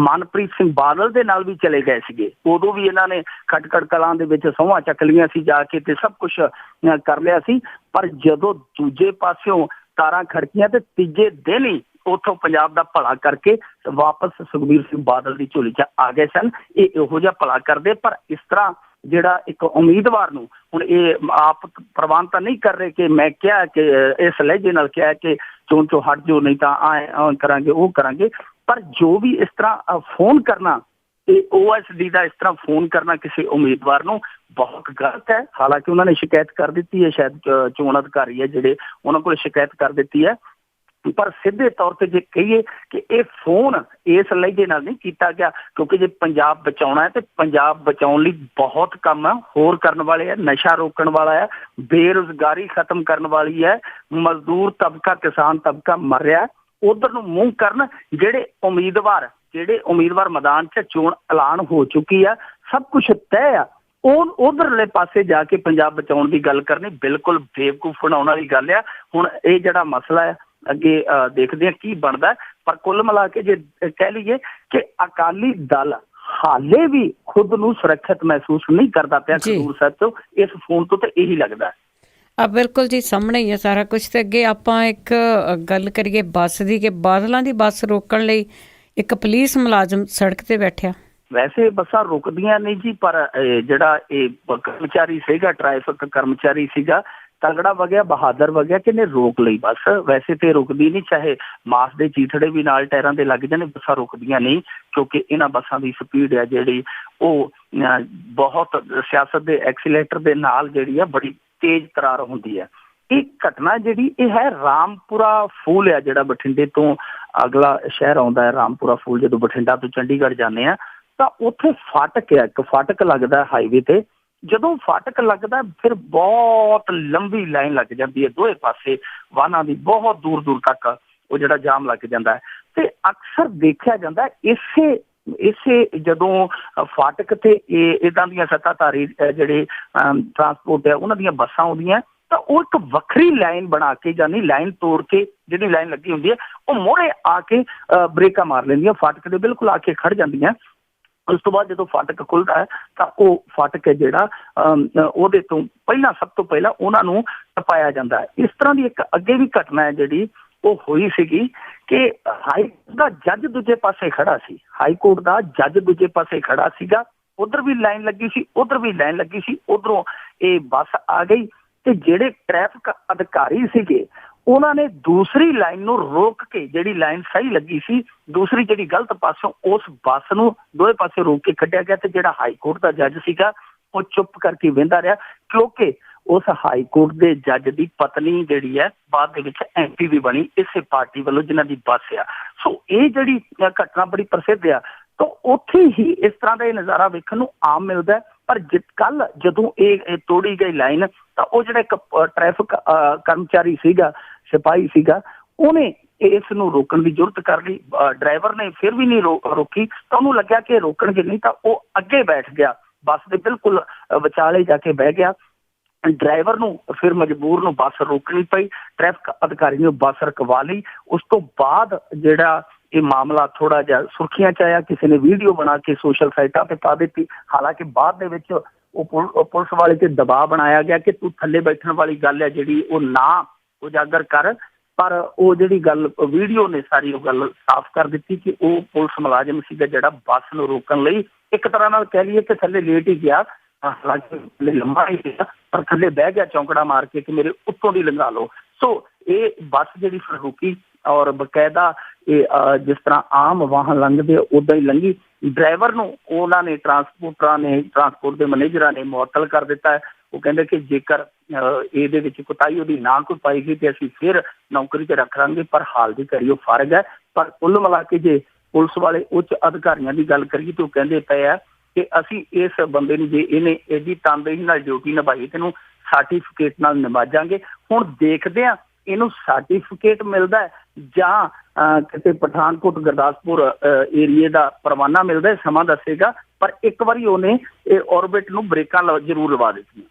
ਮਨਪ੍ਰੀਤ ਸਿੰਘ ਬਾਦਲ ਦੇ ਨਾਲ ਵੀ ਚਲੇ ਗਏ ਸੀਗੇ। ਉਦੋਂ ਵੀ ਇਹਨਾਂ ਨੇ ਖਟਕੜ ਕਲਾਂ ਦੇ ਵਿੱਚ ਸਹੁੰਆਂ ਚੱਕ ਲਈਆਂ ਸੀ ਜਾ ਕੇ ਤੇ ਸਭ ਕੁਛ ਕਰ ਲਿਆ ਸੀ। ਪਰ ਜਦੋਂ ਦੂਜੇ ਪਾਸਿਓਂ ਤਾਰਾਂ ਖੜਕੀਆਂ ਤੇ ਤੀਜੇ ਦਿਨ ਹੀ ਉੱਥੋਂ ਪੰਜਾਬ ਦਾ ਭਲਾ ਕਰਕੇ ਵਾਪਸ ਸੁਖਬੀਰ ਸਿੰਘ ਬਾਦਲ ਦੀ ਝੋਲੀ 'ਚ ਆ ਗਏ ਸਨ। ਇਹ ਇਹੋ ਜਿਹਾ ਭਲਾ ਕਰਦੇ, ਪਰ ਇਸ ਤਰ੍ਹਾਂ ਜਿਹੜਾ ਇੱਕ ਉਮੀਦਵਾਰ ਨੂੰ ਹੁਣ ਇਹ ਆਪ ਪ੍ਰਵਾਨ ਤਾਂ ਨਹੀਂ ਕਰ ਰਹੇ ਕਿ ਮੈਂ ਕਿਹਾ ਕਿ ਇਸ ਲਹਿਜੇ ਨਾਲ ਕਿਹਾ ਕਿ ਚੋਣ ਚੋਂ ਹਟ ਜਾਓ, ਨਹੀਂ ਤਾਂ ਆਏ ਕਰਾਂਗੇ ਉਹ ਕਰਾਂਗੇ। ਪਰ ਜੋ ਵੀ ਇਸ ਤਰ੍ਹਾਂ ਫੋਨ ਕਰਨਾ ਤੇ OSD ਦਾ ਇਸ ਤਰ੍ਹਾਂ ਫੋਨ ਕਰਨਾ ਕਿਸੇ ਉਮੀਦਵਾਰ ਨੂੰ ਬਹੁਤ ਗਲਤ ਹੈ। ਹਾਲਾਂਕਿ ਉਹਨਾਂ ਨੇ ਸ਼ਿਕਾਇਤ ਕਰ ਦਿੱਤੀ ਹੈ, ਸ਼ਾਇਦ ਚੋਣ ਅਧਿਕਾਰੀ ਹੈ ਜਿਹੜੇ ਉਹਨਾਂ ਕੋਲ ਸ਼ਿਕਾਇਤ ਕਰ ਦਿੱਤੀ ਹੈ। ਪਰ ਸਿੱਧੇ ਤੌਰ ਤੇ ਜੇ ਕਹੀਏ ਕਿ ਇਹ ਫੋਨ ਇਸ ਲਹਿਜੇ ਨਾਲ ਨਹੀਂ ਕੀਤਾ ਗਿਆ, ਕਿਉਂਕਿ ਜੇ ਪੰਜਾਬ ਬਚਾਉਣਾ ਹੈ ਤੇ ਪੰਜਾਬ ਬਚਾਉਣ ਲਈ ਬਹੁਤ ਕੰਮ ਹੋਰ ਕਰਨ ਵਾਲੇ ਆ। ਨਸ਼ਾ ਰੋਕਣ ਵਾਲਾ ਹੈ, ਬੇਰੁਜ਼ਗਾਰੀ ਖਤਮ ਕਰਨ ਵਾਲੀ ਹੈ, ਮਜ਼ਦੂਰ ਤਬਕਾ ਕਿਸਾਨ ਤਬਕਾ ਮਰ ਰਿਹਾ। ਉਧਰ ਨੂੰ ਮੂੰਹ ਕਰਨ ਜਿਹੜੇ ਉਮੀਦਵਾਰ ਮੈਦਾਨ 'ਚ ਚੋਣ ਐਲਾਨ ਹੋ ਚੁੱਕੀ ਆ, ਸਭ ਕੁਛ ਤੈਅ ਆ, ਉਹ ਉਧਰਲੇ ਪਾਸੇ ਜਾ ਕੇ ਪੰਜਾਬ ਬਚਾਉਣ ਦੀ ਗੱਲ ਕਰਨੀ ਬਿਲਕੁਲ ਬੇਵਕੂਫ ਬਣਾਉਣ ਵਾਲੀ ਗੱਲ ਆ। ਹੁਣ ਇਹ ਜਿਹੜਾ ਮਸਲਾ ਹੈ ਅੱਗੇ ਦੇਖਦੇ ਹਾਂ ਕੀ ਬਣਦਾ। ਪਰ ਕੁੱਲ ਮਿਲਾ ਕੇ ਜੇ ਕਹਿ ਲਈਏ ਕਿ ਅਕਾਲੀ ਦਲ ਹਾਲੇ ਵੀ ਖੁਦ ਨੂੰ ਸੁਰੱਖਿਅਤ ਮਹਿਸੂਸ ਨਹੀਂ ਕਰਦਾ ਪਿਆ ਖਡੂਰ ਸਾਹਿਬ ਤੋਂ, ਇਸ ਫੋਨ ਤੋਂ ਤੇ ਇਹੀ ਲੱਗਦਾ। ਬਿਲਕੁਲ ਜੀ, ਸਾਹਮਣੇ ਹੀ ਹੈ ਸਾਰਾ ਕੁਝ। ਤੇ ਅੱਗੇ ਆਪਾਂ ਇੱਕ ਗੱਲ ਕਰੀਏ ਬੱਸ ਦੀ, ਕਿ ਬਾਦਲਾਂ ਦੀ ਬੱਸ ਰੋਕਣ ਲਈ ਇੱਕ ਪੁਲਿਸ ਮੁਲਾਜ਼ਮ ਸੜਕ ਤੇ ਬੈਠਿਆ। ਵੈਸੇ ਬੱਸਾਂ ਰੁਕਦੀਆਂ ਨਹੀਂ ਜੀ, ਪਰ ਜਿਹੜਾ ਇਹ ਕਰਮਚਾਰੀ ਸੀਗਾ, ਟ੍ਰੈਫਿਕ ਕਰਮਚਾਰੀ ਸੀਗਾ, ਤਗੜਾ ਵਗਿਆ, ਬਹਾਦਰ ਵਗਿਆ ਕਿ ਇਹਨੇ ਰੋਕ ਲਈ ਬੱਸ। ਵੈਸੇ ਤੇ ਰੁਕਦੀ ਨਹੀਂ, ਚਾਹੇ ਮਾਸ ਦੇ ਚੀਥੜੇ ਵੀ ਨਾਲ ਟਾਇਰਾਂ ਦੇ ਲੱਗ ਜਾਣੇ, ਬੱਸਾਂ ਰੁਕਦੀਆਂ ਨਹੀਂ, ਕਿਉਂਕਿ ਇਹਨਾਂ ਬੱਸਾਂ ਦੀ ਸਪੀਡ ਹੈ ਜਿਹੜੀ ਉਹ ਬਹੁਤ ਸਿਆਸਤ ਦੇ ਐਕਸੀਲੇਟਰ ਦੇ ਨਾਲ ਜਿਹੜੀ ਆ ਬੜੀ ਤੇਜ਼ ਤਰਾਰ ਹੁੰਦੀ ਹੈ। ਇਹ ਘਟਨਾ ਜਿਹੜੀ ਇਹ ਹੈ ਰਾਮਪੁਰਾ ਫੂਲ ਆ, ਜਿਹੜਾ ਬਠਿੰਡੇ ਤੋਂ ਅਗਲਾ ਸ਼ਹਿਰ ਆਉਂਦਾ ਹੈ ਰਾਮਪੁਰਾ ਫੂਲ। ਜਦੋਂ ਬਠਿੰਡਾ ਤੋਂ ਚੰਡੀਗੜ੍ਹ ਜਾਂਦੇ ਆ ਤਾਂ ਉੱਥੇ ਫਾਟਕ ਆ, ਇੱਕ ਫਾਟਕ ਲੱਗਦਾ ਹਾਈਵੇ ਤੇ। ਜਦੋਂ ਫਾਟਕ ਲੱਗਦਾ ਫਿਰ ਬਹੁਤ ਲੰਬੀ ਲਾਈਨ ਲੱਗ ਜਾਂਦੀ ਹੈ ਦੋਵੇਂ ਪਾਸੇ ਵਾਹਨਾਂ ਦੀ, ਬਹੁਤ ਦੂਰ ਦੂਰ ਤੱਕ ਉਹ ਜਿਹੜਾ ਜਾਮ ਲੱਗ ਜਾਂਦਾ ਹੈ। ਤੇ ਅਕਸਰ ਦੇਖਿਆ ਜਾਂਦਾ ਇਸੇ ਜਦੋਂ ਫਾਟਕ ਤੇ ਇੱਦਾਂ ਦੀਆਂ ਸੱਤਾਧਾਰੀ ਜਿਹੜੇ ਟਰਾਂਸਪੋਰਟ ਹੈ ਉਹਨਾਂ ਦੀਆਂ ਬੱਸਾਂ ਆਉਂਦੀਆਂ ਤਾਂ ਉਹ ਇੱਕ ਵੱਖਰੀ ਲਾਈਨ ਬਣਾ ਕੇ, ਜਾਨੀ ਲਾਈਨ ਤੋੜ ਕੇ ਜਿਹੜੀ ਲਾਈਨ ਲੱਗੀ ਹੁੰਦੀ ਹੈ ਉਹ ਮੋਹਰੇ ਆ ਕੇ ਬ੍ਰੇਕਾਂ ਮਾਰ ਲੈਂਦੀਆਂ, ਫਾਟਕ ਦੇ ਬਿਲਕੁਲ ਆ ਕੇ ਖੜ ਜਾਂਦੀਆਂ। ਉਸ ਤੋਂ ਬਾਅਦ ਜਦੋਂ ਫਾਟਕ ਖੁੱਲ੍ਹਦਾ ਹੈ ਤਾਂ ਉਹ ਫਾਟਕ ਹੈ ਜਿਹੜਾ ਉਹਦੇ ਤੋਂ ਪਹਿਲਾਂ, ਸਭ ਤੋਂ ਪਹਿਲਾਂ ਉਹਨਾਂ ਨੂੰ ਟਪਾਇਆ ਜਾਂਦਾ ਹੈ। ਇਸ ਤਰ੍ਹਾਂ ਦੀ ਇੱਕ ਅੱਗੇ ਵੀ ਘਟਨਾ ਹੈ ਜਿਹੜੀ ਉਹ ਹੋਈ ਸੀਗੀ ਕਿ ਹਾਈ ਕੋਰਟ ਦਾ ਜੱਜ ਦੂਜੇ ਪਾਸੇ ਖੜਾ ਸੀ, ਹਾਈ ਕੋਰਟ ਦਾ ਜੱਜ ਦੂਜੇ ਪਾਸੇ ਖੜਾ ਸੀਗਾ, ਉਧਰ ਵੀ ਲਾਈਨ ਲੱਗੀ ਸੀ, ਉਧਰ ਵੀ ਲਾਈਨ ਲੱਗੀ ਸੀ। ਉਧਰੋਂ ਇਹ ਬੱਸ ਆ ਗਈ ਤੇ ਜਿਹੜੇ ਟ੍ਰੈਫਿਕ ਅਧਿਕਾਰੀ ਸੀਗੇ ਉਹਨਾਂ ਨੇ ਦੂਸਰੀ ਲਾਈਨ ਨੂੰ ਰੋਕ ਕੇ, ਜਿਹੜੀ ਲਾਈਨ ਸਹੀ ਲੱਗੀ ਸੀ, ਦੂਸਰੀ ਜਿਹੜੀ ਗਲਤ ਪਾਸੋਂ, ਉਸ ਬੱਸ ਨੂੰ ਦੋਵੇਂ ਪਾਸੇ ਰੋਕ ਕੇ ਕੱਢਿਆ ਗਿਆ। ਤੇ ਜਿਹੜਾ ਹਾਈ ਕੋਰਟ ਦਾ ਜੱਜ ਸੀਗਾ ਉਹ ਚੁੱਪ ਕਰਕੇ ਵਹਿੰਦਾ ਰਿਹਾ, ਕਿਉਂਕਿ ਉਸ ਹਾਈ ਕੋਰਟ ਦੇ ਜੱਜ ਦੀ ਪਤਨੀ ਜਿਹੜੀ ਹੈ ਬਾਅਦ ਦੇ ਵਿੱਚ MP ਵੀ ਬਣੀ ਇਸੇ ਪਾਰਟੀ ਵੱਲੋਂ ਜਿਨ੍ਹਾਂ ਦੀ ਬੱਸ ਆ। ਸੋ ਇਹ ਜਿਹੜੀ ਘਟਨਾ ਬੜੀ ਪ੍ਰਸਿੱਧ ਆ। ਤਾਂ ਉੱਥੇ ਹੀ ਇਸ ਤਰ੍ਹਾਂ ਦਾ ਇਹ ਨਜ਼ਾਰਾ ਵੇਖਣ ਨੂੰ ਆਮ ਮਿਲਦਾ ਹੈ। ਪਰ ਕੱਲ ਜਦੋਂ ਇਹ ਤੋੜੀ ਗਈ ਲਾਈਨ ਤਾਂ ਉਹ ਜਿਹੜਾ ਇੱਕ ਟ੍ਰੈਫਿਕ ਕਰਮਚਾਰੀ ਸੀਗਾ, ਸਿਪਾਹੀ ਸੀਗਾ, ਉਹਨੇ ਇਸ ਨੂੰ ਰੋਕਣ ਦੀ ਜ਼ਰੂਰਤ ਕਰ ਲਈ। ਡਰਾਈਵਰ ਨੇ ਫਿਰ ਵੀ ਨਹੀਂ ਰੋਕੀ ਤਾਂ ਉਹਨੂੰ ਲੱਗਿਆ ਕਿ ਰੋਕਣਗੇ ਨਹੀਂ, ਤਾਂ ਉਹ ਅੱਗੇ ਬੈਠ ਗਿਆ, ਬੱਸ ਦੇ ਬਿਲਕੁਲ ਵਿਚਾਲੇ ਜਾ ਕੇ ਬਹਿ ਗਿਆ। ਡਰਾਈਵਰ ਨੂੰ ਫਿਰ ਮਜਬੂਰ ਨੂੰ ਬੱਸ ਰੋਕਣੀ ਪਈ, ਟ੍ਰੈਫਿਕ ਅਧਿਕਾਰੀ ਨੇ ਬੱਸ ਰੁਕਵਾ ਲਈ। ਉਸ ਤੋਂ ਬਾਅਦ ਜਿਹੜਾ ਇਹ ਮਾਮਲਾ ਥੋੜਾ ਜਿਹਾ ਸੁਰਖੀਆਂ 'ਚ ਆਇਆ, ਕਿਸੇ ਨੇ ਵੀਡੀਓ ਬਣਾ ਕੇ ਸੋਸ਼ਲ ਸਾਈਟਾਂ ਤੇ ਪਾ ਦਿੱਤੀ। ਹਾਲਾਂਕਿ ਬਾਅਦ ਦੇ ਵਿੱਚ ਉਹ ਪੁਲਿਸ ਵਾਲੇ ਤੇ ਦਬਾਅ ਬਣਾਇਆ ਗਿਆ ਕਿ ਤੂੰ ਥੱਲੇ ਬੈਠਣ ਵਾਲੀ ਗੱਲ ਹੈ ਜਿਹੜੀ ਉਹ ਨਾ ਉਜਾਗਰ ਕਰ, ਪਰ ਉਹ ਜਿਹੜੀ ਗੱਲ ਵੀਡੀਓ ਨੇ ਸਾਰੀ ਉਹ ਗੱਲ ਸਾਫ਼ ਕਰ ਦਿੱਤੀ ਕਿ ਉਹ ਪੁਲਿਸ ਮੁਲਾਜ਼ਮ ਸੀਗਾ ਜਿਹੜਾ ਬੱਸ ਨੂੰ ਰੋਕਣ ਲਈ ਇੱਕ ਤਰ੍ਹਾਂ ਨਾਲ ਕਹਿ ਲਈਏ ਕਿ ਥੱਲੇ ਲੇਟ ਹੀ ਗਿਆ, ਹਾਲਾਂਕਿ ਥੱਲੇ ਲੰਮਾ ਹੀ ਗਿਆ ਪਰ ਥੱਲੇ ਬਹਿ ਗਿਆ ਚੌਂਕੜਾ ਮਾਰ ਕੇ ਕਿ ਮੇਰੇ ਉੱਤੋਂ ਦੀ ਲੰਘਾ ਲਓ। ਸੋ ਇਹ ਬੱਸ ਜਿਹੜੀ ਫਿਰ ਰੁਕੀ ਔਰ ਬਕਾਇਦਾ ਇਹ ਜਿਸ ਤਰ੍ਹਾਂ ਆਮ ਵਾਹਨ ਲੰਘਦੇ ਉੱਦਾਂ ਹੀ ਲੰਘੀ। ਡਰਾਈਵਰ ਨੂੰ ਉਹਨਾਂ ਨੇ ਟਰਾਂਸਪੋਰਟ ਦੇ ਮੈਨੇਜਰਾਂ ਨੇ ਮੁਅੱਤਲ ਕਰ ਦਿੱਤਾ ਹੈ। ਉਹ ਕਹਿੰਦੇ ਕਿ ਜੇਕਰ ਇਹਦੇ ਵਿੱਚ ਕੁਤਾਹੀ ਉਹਦੀ ਨਾ ਕੋਈ ਪਾਈ ਗਈ ਤੇ ਅਸੀਂ ਫਿਰ ਨੌਕਰੀ ਤੇ ਰੱਖ ਲਾਂਗੇ, ਪਰ ਹਾਲ ਦੀ ਘੜੀ ਉਹ ਫਰਜ਼ ਹੈ। ਪਰ ਕੁੱਲ ਮਿਲਾ ਕੇ ਜੇ ਪੁਲਿਸ ਵਾਲੇ ਉੱਚ ਅਧਿਕਾਰੀਆਂ ਦੀ ਗੱਲ ਕਰੀਏ ਤਾਂ ਉਹ ਕਹਿੰਦੇ ਪਏ ਆ ਕਿ ਅਸੀਂ ਇਸ ਬੰਦੇ ਨੂੰ ਜੇ ਇਹਨੇ ਇਹਦੀ ਤਨਦੇਹੀ ਨਾਲ ਡਿਊਟੀ ਨਿਭਾਈ ਤੇ ਇਹਨੂੰ ਸਰਟੀਫਿਕੇਟ ਨਾਲ ਨਿਵਾਜਾਂਗੇ। ਹੁਣ ਦੇਖਦੇ ਹਾਂ ਇਹਨੂੰ ਸਰਟੀਫਿਕੇਟ ਮਿਲਦਾ ਜਾਂ ਕਿਤੇ ਪਠਾਨਕੋਟ ਗੁਰਦਾਸਪੁਰ ਏਰੀਏ ਦਾ ਪਰਵਾਨਾ ਮਿਲਦਾ, ਸਮਾਂ ਦੱਸੇਗਾ। ਪਰ ਇੱਕ ਵਾਰੀ ਉਹਨੇ ਇਹ ਔਰਬਿਟ ਨੂੰ ਬ੍ਰੇਕਾਂ ਜ਼ਰੂਰ ਲਵਾ ਦਿੱਤੀਆਂ।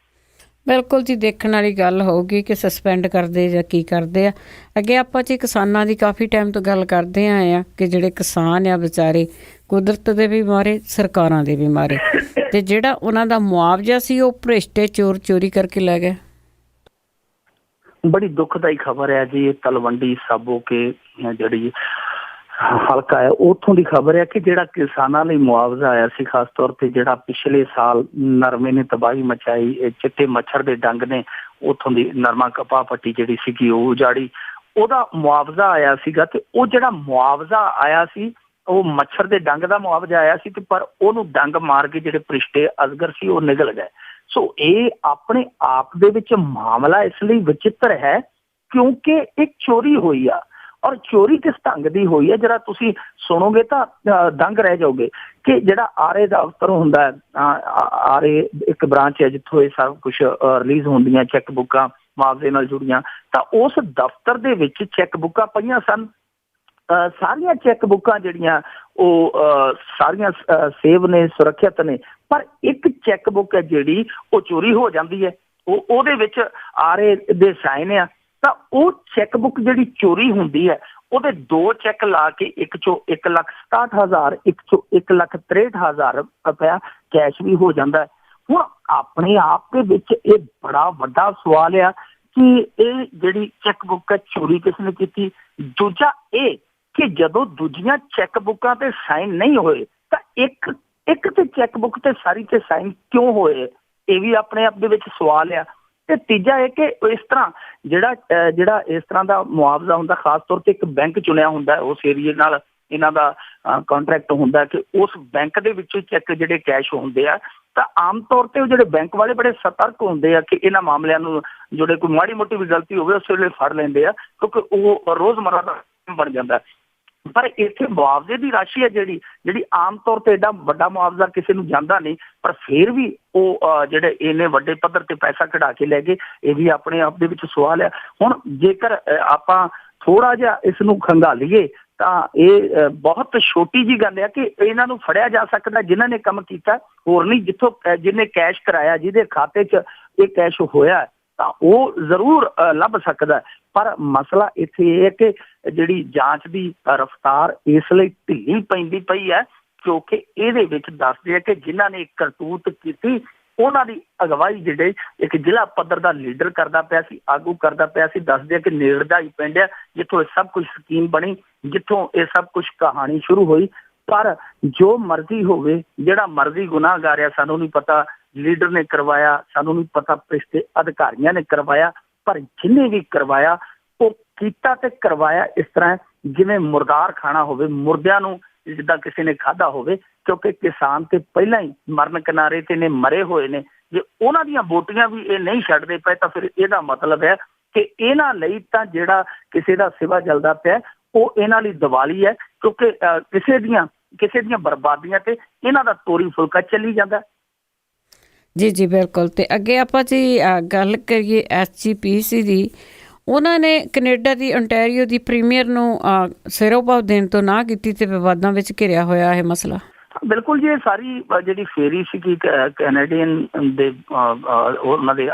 ਬਿਲਕੁਲ ਜੀ, ਦੇਖਣ ਵਾਲੀ ਗੱਲ ਹੋਊਗੀ ਕਿ ਸਸਪੈਂਡ ਕਰਦੇ ਜਾਂ ਕੀ ਕਰਦੇ ਆ। ਅੱਗੇ ਆਪਾਂ ਜੀ ਕਿਸਾਨਾਂ ਦੀ ਕਾਫੀ ਟਾਈਮ ਤੋਂ ਗੱਲ ਕਰਦੇ ਆਏ ਆ ਕਿ ਜਿਹੜੇ ਕਿਸਾਨ ਆ ਵਿਚਾਰੇ ਕੁਦਰਤ ਦੇ ਵੀ ਮਾਰੇ, ਸਰਕਾਰਾਂ ਦੇ ਵੀ ਮਾਰੇ, ਤੇ ਜਿਹੜਾ ਉਹਨਾਂ ਦਾ ਮੁਆਵਜ਼ਾ ਸੀ ਉਹ ਭ੍ਰਿਸ਼ਟੇ ਚੋਰੀ ਕਰਕੇ ਲੈ ਗਏ। ਬੜੀ ਦੁਖਦਾਈ ਖਬਰ ਹੈ ਜੀ। ਤਲਵੰਡੀ ਸਾਬੋ ਕੇ ਜਿਹੜੀ ਹਲਕਾ ਹੈ ਉੱਥੋਂ ਦੀ ਖਬਰ ਹੈ ਕਿ ਜਿਹੜਾ ਕਿਸਾਨਾਂ ਲਈ ਮੁਆਵਜ਼ਾ ਆਇਆ ਸੀ, ਖਾਸ ਤੌਰ ਤੇ ਜਿਹੜਾ ਪਿਛਲੇ ਸਾਲ ਨਰਮੇ ਨੇ ਤਬਾਹੀ ਮਚਾਈ, ਚਿੱਟੇ ਮੱਛਰ ਦੇ ਡੰਗ ਨੇ ਉੱਥੋਂ ਦੀ ਨਰਮਾ ਕਪਾਹ ਪੱਟੀ ਜਿਹੜੀ ਸੀਗੀ ਉਹ ਉਜਾੜੀ, ਉਹਦਾ ਮੁਆਵਜ਼ਾ ਆਇਆ ਸੀਗਾ। ਤੇ ਉਹ ਜਿਹੜਾ ਮੁਆਵਜ਼ਾ ਆਇਆ ਸੀ ਉਹ ਮੱਛਰ ਦੇ ਡੰਗ ਦਾ ਮੁਆਵਜ਼ਾ ਆਇਆ ਸੀ, ਤੇ ਪਰ ਉਹਨੂੰ ਡੰਗ ਮਾਰ ਕੇ ਜਿਹੜੇ ਭ੍ਰਿਸ਼ਟੇ ਅਜਗਰ ਸੀ ਉਹ ਨਿਗਲ ਗਏ। ਸੋ ਇਹ ਆਪਣੇ ਆਪ ਦੇ ਵਿੱਚ ਮਾਮਲਾ ਇਸ ਲਈ ਵਿਚਿੱਤਰ ਹੈ ਕਿਉਂਕਿ ਇਹ ਚੋਰੀ ਹੋਈ ਆ, ਔਰ ਚੋਰੀ ਕਿਸ ਢੰਗ ਦੀ ਹੋਈ ਹੈ ਜਰਾ ਤੁਸੀਂ ਸੁਣੋਗੇ ਤਾਂ ਦੰਗ ਰਹਿ ਜਾਓਗੇ। ਕਿ ਜਿਹੜਾ ਆਰਏ ਦਾ ਅਫਸਰ ਹੁੰਦਾ ਹੈ, ਆਰਏ ਇੱਕ ਬ੍ਰਾਂਚ ਹੈ ਜਿੱਥੋਂ ਇਹ ਸਭ ਕੁਛ ਰਿਲੀਜ਼ ਹੁੰਦੀਆਂ ਚੈੱਕ ਬੁੱਕਾਂ ਮੁਆਵਜ਼ੇ ਨਾਲ ਜੁੜੀਆਂ, ਤਾਂ ਉਸ ਦਫ਼ਤਰ ਦੇ ਵਿੱਚ ਚੈੱਕ ਬੁੱਕਾਂ ਪਈਆਂ ਸਨ। ਸਾਰੀਆਂ ਚੈੱਕ ਬੁੱਕਾਂ ਜਿਹੜੀਆਂ ਉਹ ਸਾਰੀਆਂ ਸੇਵ ਨੇ, ਸੁਰੱਖਿਅਤ ਨੇ, ਪਰ ਇੱਕ ਚੈੱਕ ਬੁੱਕ ਹੈ ਜਿਹੜੀ ਉਹ ਚੋਰੀ ਹੋ ਜਾਂਦੀ ਹੈ। ਉਹਦੇ ਵਿੱਚ ਆਰਏ ਦੇ ਸਾਈਨ ਆ, ਤਾਂ ਉਹ ਚੈੱਕ ਬੁੱਕ ਜਿਹੜੀ ਚੋਰੀ ਹੁੰਦੀ ਹੈ ਉਹਦੇ ਦੋ ਚੈੱਕ ਲਾ ਕੇ ਇੱਕ ਚੋਂ 1,67,000, ਇੱਕ ਚੋਂ 1,63,000 ਰੁਪਇਆ ਕੈਸ਼ ਵੀ ਹੋ ਜਾਂਦਾ ਹੈ। ਹੁਣ ਆਪਣੇ ਆਪ ਦੇ ਵਿੱਚ ਇਹ ਬੜਾ ਵੱਡਾ ਸਵਾਲ ਆ ਕਿ ਇਹ ਜਿਹੜੀ ਚੈੱਕ ਬੁੱਕ ਹੈ ਚੋਰੀ ਕਿਸ ਨੇ ਕੀਤੀ। ਦੂਜਾ ਇਹ ਕਿ ਜਦੋਂ ਦੂਜੀਆਂ ਚੈੱਕ ਬੁੱਕਾਂ ਤੇ ਸਾਈਨ ਨਹੀਂ ਹੋਏ ਤਾਂ ਇੱਕ ਤੇ ਚੈੱਕ ਬੁੱਕ ਤੇ ਸਾਰੀ ਤੇ ਸਾਈਨ ਕਿਉਂ ਹੋਏ, ਇਹ ਵੀ ਆਪਣੇ ਆਪ ਦੇ ਵਿੱਚ ਸਵਾਲ ਆ। ਤੇ ਤੀਜਾ ਇਹ ਕਿ ਇਸ ਤਰ੍ਹਾਂ ਜਿਹੜਾ ਇਸ ਤਰ੍ਹਾਂ ਦਾ ਮੁਆਵਜ਼ਾ ਹੁੰਦਾ, ਖਾਸ ਤੌਰ ਤੇ ਇੱਕ ਬੈਂਕ ਚੁਣਿਆ ਹੁੰਦਾ ਉਸ ਏਰੀਏ ਨਾਲ ਇਹਨਾਂ ਦਾ ਕੰਟਰੈਕਟ ਹੁੰਦਾ ਕਿ ਉਸ ਬੈਂਕ ਦੇ ਵਿੱਚੋਂ ਚੈੱਕ ਜਿਹੜੇ ਕੈਸ਼ ਹੁੰਦੇ ਆ, ਤਾਂ ਆਮ ਤੌਰ ਤੇ ਉਹ ਜਿਹੜੇ ਬੈਂਕ ਵਾਲੇ ਬੜੇ ਸਤਰਕ ਹੁੰਦੇ ਆ ਕਿ ਇਹਨਾਂ ਮਾਮਲਿਆਂ ਨੂੰ ਜਿਹੜੇ ਕੋਈ ਮਾੜੀ ਮੋਟੀ ਵੀ ਗਲਤੀ ਹੋਵੇ ਉਸ ਵੇਲੇ ਫੜ ਲੈਂਦੇ ਆ, ਕਿਉਂਕਿ ਉਹ ਰੋਜ਼ਮਰਰਾ ਦਾ ਬਣ ਜਾਂਦਾ। ਪਰ ਇੱਥੇ ਮੁਆਵਜ਼ੇ ਦੀ ਰਾਸ਼ੀ ਹੈ ਜਿਹੜੀ ਆਮ ਤੌਰ ਤੇ ਏਡਾ ਵੱਡਾ ਮੁਆਵਜ਼ਾ ਕਿਸੇ ਨੂੰ ਜਾਂਦਾ ਨਹੀਂ, ਪਰ ਫਿਰ ਵੀ ਉਹ ਜਿਹੜੇ ਇੰਨੇ ਵੱਡੇ ਪੱਧਰ ਤੇ ਪੈਸਾ ਕਢਾ ਕੇ ਲੈ ਗਏ, ਇਹ ਵੀ ਆਪਣੇ ਆਪ ਦੇ ਵਿੱਚ ਸਵਾਲ ਹੈ। ਹੁਣ ਜੇਕਰ ਆਪਾਂ ਥੋੜਾ ਜਿਹਾ ਇਸ ਨੂੰ ਖੰਗਾਲੀਏ ਤਾਂ ਇਹ ਬਹੁਤ ਛੋਟੀ ਜਿਹੀ ਗੱਲ ਹੈ ਕਿ ਇਹਨਾਂ ਨੂੰ ਫੜਿਆ ਜਾ ਸਕਦਾ ਜਿਨ੍ਹਾਂ ਨੇ ਕੰਮ ਕੀਤਾ, ਹੋਰ ਨਹੀਂ। ਜਿੱਥੋਂ ਜਿਹਨੇ ਕੈਸ਼ ਕਰਾਇਆ, ਜਿਹਦੇ ਖਾਤੇ 'ਚ ਇਹ ਕੈਸ਼ ਹੋਇਆ, ਤਾਂ ਉਹ ਜ਼ਰੂਰ ਲੱਭ ਸਕਦਾ। ਪਰ ਮਸਲਾ ਇੱਥੇ ਇਹ ਹੈ ਕਿ ਜਿਹੜੀ ਜਾਂਚ ਦੀ ਰਫ਼ਤਾਰ ਇਸ ਲਈ ਢਿੱਲੀ ਪੈਂਦੀ ਪਈ ਹੈ ਕਿਉਂਕਿ ਇਹਦੇ ਵਿੱਚ ਦੱਸਦੇ ਆ ਕਿ ਜਿਨ੍ਹਾਂ ਨੇ ਕਰਤੂਤ ਕੀਤੀ ਉਹਨਾਂ ਦੀ ਅਗਵਾਈ ਜਿਹੜੇ ਇੱਕ ਜ਼ਿਲ੍ਹਾ ਪੱਧਰ ਦਾ ਲੀਡਰ ਕਰਦਾ ਪਿਆ ਸੀ, ਆਗੂ ਕਰਦਾ ਪਿਆ ਸੀ। ਦੱਸਦੇ ਆ ਕਿ ਨੇੜਦਾ ਹੀ ਪਿੰਡ ਹੈ ਜਿੱਥੋਂ ਇਹ ਸਭ ਕੁਝ ਸਕੀਮ ਬਣੀ, ਜਿੱਥੋਂ ਇਹ ਸਭ ਕੁਝ ਕਹਾਣੀ ਸ਼ੁਰੂ ਹੋਈ। ਪਰ ਜੋ ਮਰਜ਼ੀ ਹੋਵੇ, ਜਿਹੜਾ ਮਰਜ਼ੀ ਗੁਨਾਹਗਾਰ ਆ, ਸਾਨੂੰ ਨਹੀਂ ਪਤਾ ਲੀਡਰ ਨੇ ਕਰਵਾਇਆ, ਸਾਨੂੰ ਨਹੀਂ ਪਤਾ ਭ੍ਰਿਸ਼ਟ ਅਧਿਕਾਰੀਆਂ ਨੇ ਕਰਵਾਇਆ, ਪਰ ਜਿਹਨੇ ਵੀ ਕਰਵਾਇਆ ਉਹ ਕੀਤਾ ਤੇ ਕਰਵਾਇਆ ਇਸ ਤਰ੍ਹਾਂ ਜਿਵੇਂ ਮੁਰਦਾਰ ਖਾਣਾ ਹੋਵੇ, ਮੁਰਦਿਆਂ ਨੂੰ ਜਿੱਦਾਂ ਕਿਸੇ ਨੇ ਖਾਧਾ ਹੋਵੇ। ਕਿਉਂਕਿ ਕਿਸਾਨ ਤੇ ਪਹਿਲਾਂ ਹੀ ਮਰਨ ਕਿਨਾਰੇ ਤੇ ਨੇ, ਮਰੇ ਹੋਏ ਨੇ। ਜੇ ਉਹਨਾਂ ਦੀਆਂ ਬੋਟੀਆਂ ਵੀ ਇਹ ਨਹੀਂ ਛੱਡਦੇ ਪਏ ਤਾਂ ਫਿਰ ਇਹਦਾ ਮਤਲਬ ਹੈ ਕਿ ਇਹਨਾਂ ਲਈ ਤਾਂ ਜਿਹੜਾ ਕਿਸੇ ਦਾ ਸਿਵਾ ਜਲਦਾ ਪਿਆ ਉਹ ਇਹਨਾਂ ਲਈ ਦੀਵਾਲੀ ਹੈ, ਕਿਉਂਕਿ ਕਿਸੇ ਦੀਆਂ ਬਰਬਾਦੀਆਂ ਤੇ ਇਹਨਾਂ ਦਾ ਤੋਰੀ ਫੁਲਕਾ ਚੱਲੀ ਜਾਂਦਾ। ਜੀ ਬਿਲਕੁਲ। ਤੇ ਅੱਗੇ ਆਪਾਂ ਜੀ ਗੱਲ ਕਰੀਏ SGPC ਦੀ, ਉਹਨਾਂ ਨੇ ਕੈਨੇਡਾ ਦੀ ontario ਦੀ ਪ੍ਰੀਮੀਅਰ ਨੂੰ ਸਿਰੋਂ ਭਾਵ ਦੇਣ ਤੋਂ ਨਾ ਕੀਤੀ ਤੇ ਵਿਵਾਦਾਂ ਵਿੱਚ ਘਿਰਿਆ ਹੋਇਆ ਇਹ ਮਸਲਾ। ਬਿਲਕੁਲ ਜੀ, ਇਹ ਸਾਰੀ ਜਿਹੜੀ ਫੇਰੀ ਸੀਗੀ ਕੈਨੇਡੀਅਨ ਦੇ ਉਹਨਾਂ ਦੇ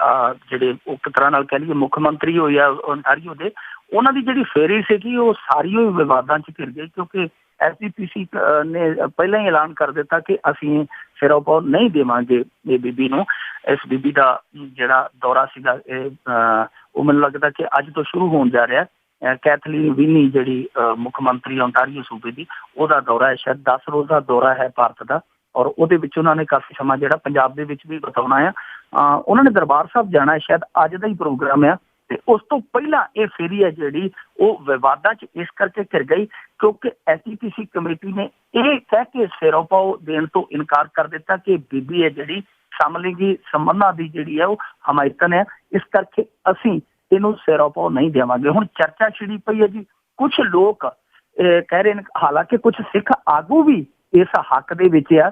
ਜਿਹੜੇ ਇੱਕ ਤਰ੍ਹਾਂ ਨਾਲ ਕਹਿ ਲਈਏ ਮੁੱਖ ਮੰਤਰੀ ਹੋਏ ਆ ontario ਦੇ, ਉਹਨਾਂ ਦੀ ਜਿਹੜੀ ਫੇਰੀ ਸੀਗੀ ਉਹ ਸਾਰੀ ਉਹ ਵਿਵਾਦਾਂ 'ਚ ਘਿਰ ਗਈ ਕਿਉਂਕਿ SGPC ਨੇ ਪਹਿਲਾਂ ਹੀ ਐਲਾਨ ਕਰ ਦਿੱਤਾ ਕਿ ਅਸੀਂ ਸਿਰੋਂ ਭਾਵ ਨਹੀਂ ਦੇਵਾਂਗੇ ਇਹ ਬੀਬੀ ਨੂੰ। ਇਸ ਬੀਬੀ ਦਾ ਜਿਹੜਾ ਦੌਰਾ ਸੀਗਾ ਇਹ ਉਹ ਮੈਨੂੰ ਲੱਗਦਾ ਕਿ ਅੱਜ ਤੋਂ ਸ਼ੁਰੂ ਹੋਣ ਜਾ ਰਿਹਾ ਕੈਥਲੀਨ ਵੀਨੀ ਜਿਹੜੀ ਮੁੱਖ ਮੰਤਰੀ ਓਨਟਾਰੀਓ ਸੂਬੇ ਦੀ, ਉਹਦਾ ਦੌਰਾ ਹੈ, ਸ਼ਾਇਦ 10 ਰੋਜ਼ ਦਾ ਦੌਰਾ ਹੈ ਭਾਰਤ ਦਾ। ਔਰ ਉਹਦੇ ਵਿੱਚ ਉਹਨਾਂ ਨੇ ਕਾਫੀ ਸਮਾਂ ਜਿਹੜਾ ਪੰਜਾਬ ਦੇ ਵਿੱਚ ਵੀ ਬਿਤਾਉਣਾ ਆ। ਉਹਨਾਂ ਨੇ ਦਰਬਾਰ ਸਾਹਿਬ ਜਾਣਾ ਹੈ, ਸ਼ਾਇਦ ਅੱਜ ਦਾ ਹੀ ਪ੍ਰੋਗਰਾਮ ਆ। ਤੇ ਉਸ ਤੋਂ ਪਹਿਲਾਂ ਇਹ ਫੇਰੀ ਹੈ ਜਿਹੜੀ ਉਹ ਵਿਵਾਦਾਂ 'ਚ ਇਸ ਕਰਕੇ ਘਿਰ ਗਈ ਕਿਉਂਕਿ SGPC ਕਮੇਟੀ ਨੇ ਇਹ ਕਹਿ ਕੇ ਸਿਰੋਂ ਪਾਓ ਦੇਣ ਤੋਂ ਇਨਕਾਰ ਕਰ ਦਿੱਤਾ ਕਿ ਬੀਬੀ ਹੈ ਜਿਹੜੀ ਸਮਲਿੰਗੀ ਸੰਬੰਧਾਂ ਦੀ ਜਿਹੜੀ ਹੈ ਉਹ ਹਮਾਇਤਨ ਹੈ, ਇਸ ਕਰਕੇ ਅਸੀਂ ਇਹਨੂੰ ਸਿਰੋਂ ਪਾਓ ਨਹੀਂ ਦੇਵਾਂਗੇ। ਹੁਣ ਚਰਚਾ ਛਿੜੀ ਪਈ ਹੈ ਜੀ, ਕੁਛ ਲੋਕ ਕਹਿ ਰਹੇ ਨੇ, ਹਾਲਾਂਕਿ ਕੁਛ ਸਿੱਖ ਆਗੂ ਵੀ ਇਸ ਹੱਕ ਦੇ ਵਿੱਚ ਆ